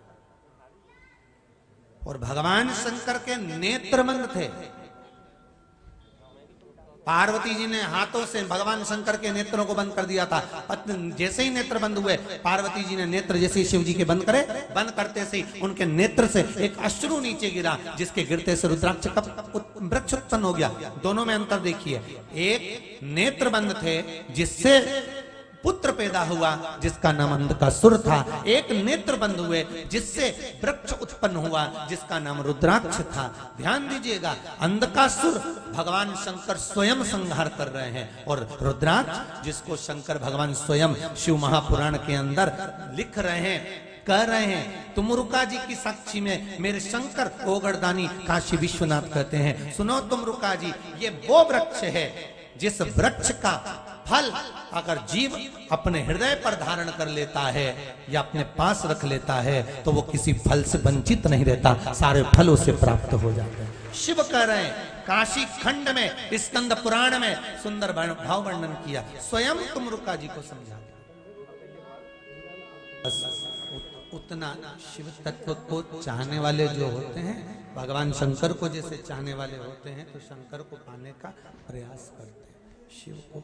और भगवान शंकर के नेत्र बंद थे, पार्वती जी ने हाथों से भगवान शंकर के नेत्रों को बंद कर दिया था। जैसे ही नेत्र बंद हुए, पार्वती जी ने नेत्र जैसे ही शिव जी के बंद करे, बंद करते से ही उनके नेत्र से एक अश्रु नीचे गिरा, जिसके गिरते से रुद्राक्ष का वृक्ष उत्पन्न हो गया। दोनों में अंतर देखिए, एक नेत्र बंद थे जिससे पुत्र पैदा हुआ जिसका नाम अंधकासुर था, एक नेत्र बंद हुए जिससे वृक्ष उत्पन्न हुआ जिसका नाम रुद्राक्ष था। ध्यान दीजिएगा, अंधकासुर भगवान शंकर स्वयं संहार कर रहे हैं, और रुद्राक्ष जिसको शंकर भगवान स्वयं शिव महापुराण के अंदर लिख रहे हैं, कह रहे हैं। तुमरुका जी की साक्षी में मेरे शंकर ओगड़दानी काशी विश्वनाथ कहते हैं, सुनो तुमरुका जी, ये वो वृक्ष है जिस वृक्ष का फल अगर जीव अपने हृदय पर धारण कर लेता है या अपने पास रख लेता है तो वो किसी फल से वंचित नहीं रहता, सारे फलों से प्राप्त हो जाते हैं। शिव कह रहे हैं, काशी खंड में स्कंद पुराण में सुंदर भाव वर्णन किया, स्वयं तुमरुका जी को समझा। उतना शिव तत्व को चाहने वाले जो होते हैं, भगवान शंकर को जैसे चाहने वाले होते हैं, तो शंकर को पाने का प्रयास करते हैं, शिव को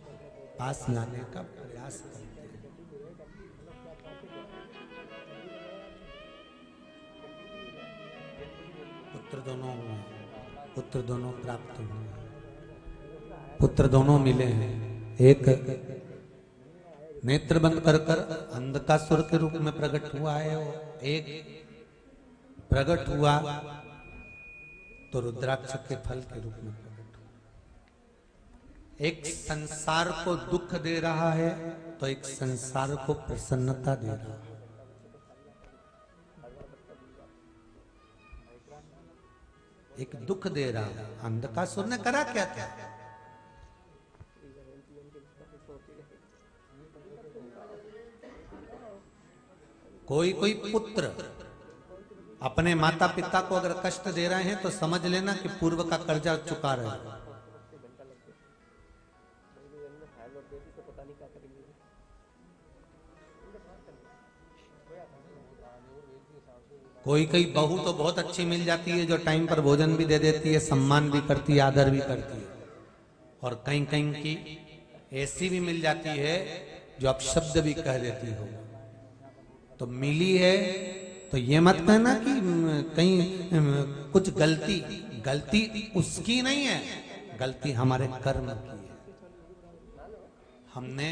पास लाने का प्रयास करते हैं। पुत्र दोनों प्राप्त हुए, पुत्र दोनों मिले हैं। एक नेत्र बंद कर कर अंधकासुर के रूप में प्रकट हुआ है, एक प्रकट हुआ तो रुद्राक्ष के फल के रूप में प्रकट हुआ। एक संसार को दुख दे रहा है तो एक संसार को प्रसन्नता दे रहा है। एक दुख दे रहा है। अंधकासुर ने करा क्या था? कोई कोई पुत्र अपने माता पिता को अगर कष्ट दे रहे हैं तो समझ लेना कि पूर्व का कर्जा चुका रहे हैं। कोई कोई बहू तो बहुत अच्छी मिल जाती है जो टाइम पर भोजन भी दे देती है, सम्मान भी करती है, आदर भी करती है। और कहीं कहीं की ऐसी भी मिल जाती है जो अपशब्द भी कह देती हो। तो मिली है तो ये मत कहना कि कहीं कुछ गलती उसकी नहीं है, गलती हमारे कर्म की है। हमने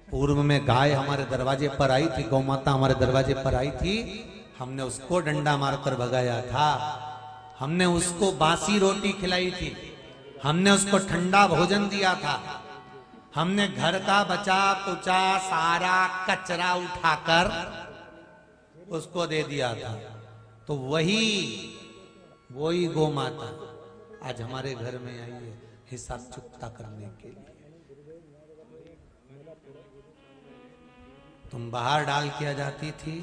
पूर्व में गाय हमारे दरवाजे पर आई थी, गौ माता हमारे दरवाजे पर आई थी, हमने उसको डंडा मारकर भगाया था, हमने उसको बासी रोटी खिलाई थी, हमने उसको ठंडा भोजन दिया था, हमने घर का बचा कुचा सारा कचरा उठाकर उसको दे दिया था। तो वही गौ माता आज हमारे घर में आई है हिसाब चुकता करने के लिए। तुम बाहर डाल के आ जाती थी,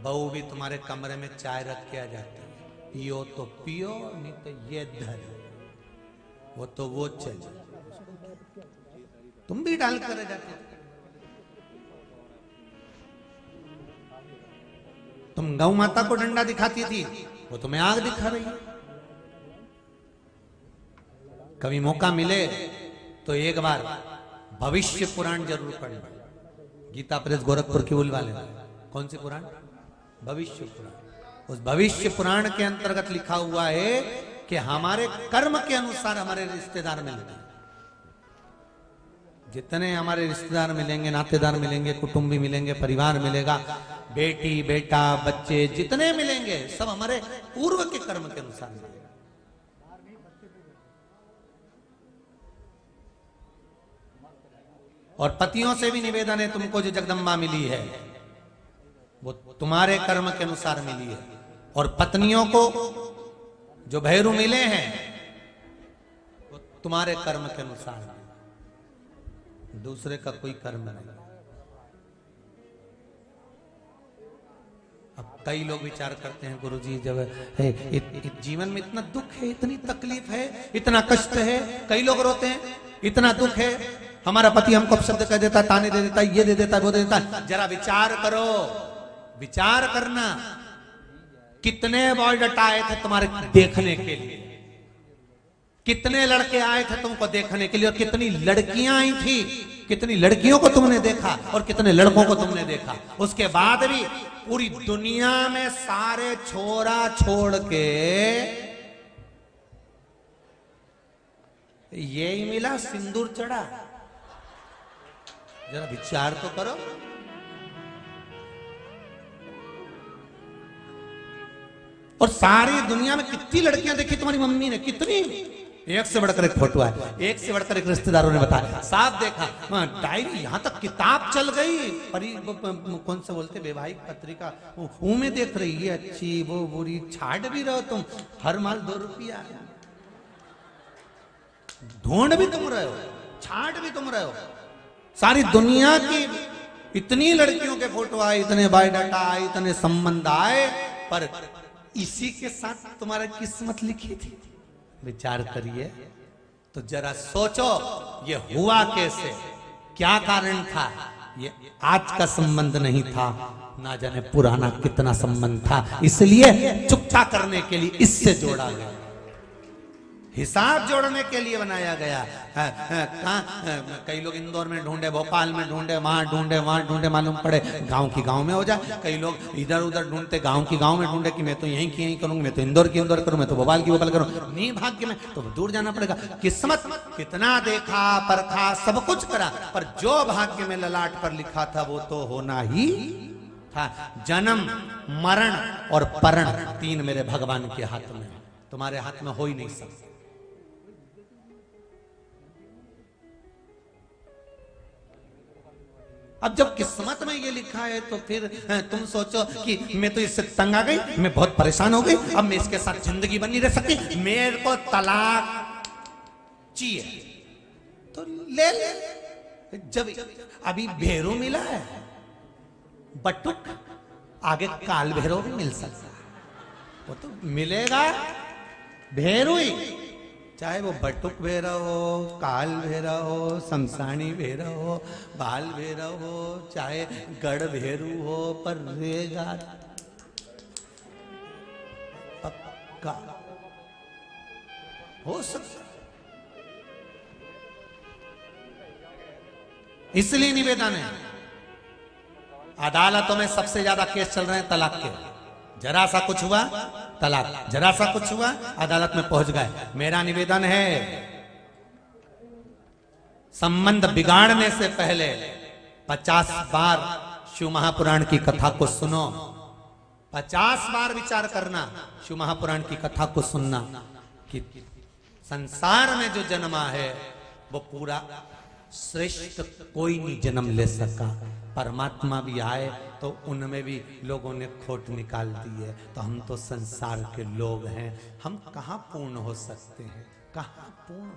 बहू भी तुम्हारे कमरे में चाय रख के आ जाती है, पियो तो पियो नहीं तो ये धर, वो तो वो चले, तुम भी डाल कर आ जाते थे। तुम गौ माता को डंडा दिखाती थी, वो तुम्हें आग दिखा रही है। कभी मौका मिले तो एक बार भविष्य पुराण जरूर पढ़ना। गीता प्रेस गोरखपुर की उल वाले, कौन सी पुराण? भविष्य पुराण। उस भविष्य पुराण के अंतर्गत लिखा हुआ है कि हमारे कर्म के अनुसार हमारे रिश्तेदार मिलेंगे। जितने हमारे रिश्तेदार मिलेंगे, नातेदार मिलेंगे, कुटुंबी मिलेंगे, परिवार मिलेगा, बेटी बेटा बच्चे जितने मिलेंगे सब हमारे पूर्व के कर्म के अनुसार मिलेंगे। और पतियों से भी निवेदन है, तुमको जो जगदम्बा मिली है वो तुम्हारे कर्म के अनुसार मिली है। और पत्नियों को जो भैरू मिले हैं वो तुम्हारे कर्म के अनुसार, दूसरे का कोई कर्म नहीं। अब कई लोग विचार करते हैं गुरुजी जब जीवन में इतना दुख है, इतनी तकलीफ है, इतना कष्ट है, कई लोग रोते हैं, इतना दुख है, हमारा पति हमको शब्द कह देता, ताने दे देता, ये दे देता, वो दे देता। जरा विचार करो, विचार करना, कितने बायोडाटा आए थे तुम्हारे देखने के लिए, कितने लड़के आए थे तुमको देखने के लिए, और कितनी लड़कियां आई थी, कितनी लड़कियों को तुमने देखा और कितने लड़कों को तुमने देखा। उसके बाद भी पूरी दुनिया में सारे छोरा छोड़ के यही मिला, सिंदूर चढ़ा। जरा विचार तो करो। और सारी दुनिया में कितनी लड़कियां देखी तुम्हारी मम्मी ने, कितनी, एक से बढ़कर एक फोटो है, एक से बढ़कर एक रिश्तेदारों ने बताया, साफ देखा, डायरी, यहां तक किताब चल गई, कौन सा बोलते वैवाहिक पत्रिका, वो में देख रही है, अच्छी वो बुरी, छाट भी रहो तुम, हर माल 2 रुपया, ढूंढ भी तुम रहे हो, छाट भी तुम रहे हो। सारी दुनिया की इतनी लड़कियों के फोटो आए, इतने बायोडाटा आए, इतने संबंध आए, पर इसी के साथ तुम्हारा किस्मत लिखी थी। विचार करिए तो जरा सोचो, ये हुआ कैसे, क्या कारण था। ये आज का संबंध नहीं था, ना जाने पुराना कितना संबंध था, इसलिए चुकता करने के लिए इससे जोड़ा गया, हिसाब जोड़ने के लिए बनाया गया। कई लोग इंदौर में ढूंढे, भोपाल में ढूंढे, वहां ढूंढे, मालूम पड़े गांव की गांव में हो जाए। कई लोग इधर उधर ढूंढते, गांव की गांव में ढूंढे कि मैं तो यहीं की यहीं करूंगा, मैं तो इंदौर की इंदौर करूं, मैं तो भोपाल की भोपाल करूं, नहीं भाग्य में तो दूर जाना पड़ेगा। किस्मत कितना देखा परखा, सब कुछ करा, पर जो भाग्य में ललाट पर लिखा था वो तो होना ही था। जन्म मरण और परण 3 मेरे भगवान के हाथ में, तुम्हारे हाथ में हो ही नहीं सकता। अब जब किस्मत में ये लिखा है तो फिर तुम सोचो कि मैं तो इससे तंग आ गई, मैं बहुत परेशान हो गई, अब मैं इसके साथ जिंदगी बनी रह सकती, मेरे को तलाक चाहिए तो ले ले। जब अभी भैरू मिला है, बटुक, आगे काल भैरव भी मिल सकता है, वो तो मिलेगा भैरू ही, चाहे वो बटुक भैरव हो, काल भैरव हो, शमशानी भैरव हो, बाल भैरव हो, चाहे गढ़ भैरू हो, पर रहेगा। पक्का हो सकता। इसलिए निवेदन है, अदालतों में सबसे ज्यादा केस चल रहे हैं तलाक के। जरा सा कुछ हुआ तलाक, जरा सा कुछ हुआ अदालत में पहुंच गए। मेरा निवेदन है, संबंध बिगाड़ने से पहले 50 बार शिव महापुराण की कथा को सुनो, 50 बार विचार करना शिव महापुराण की कथा को सुनना कि संसार में जो जन्मा है वो पूरा श्रेष्ठ कोई नहीं जन्म ले सका। परमात्मा भी आए तो उनमें भी लोगों ने खोट निकाल दी है। तो हम तो संसार के लोग हैं, हम कहां पूर्ण हो सकते हैं, कहां पूर्ण।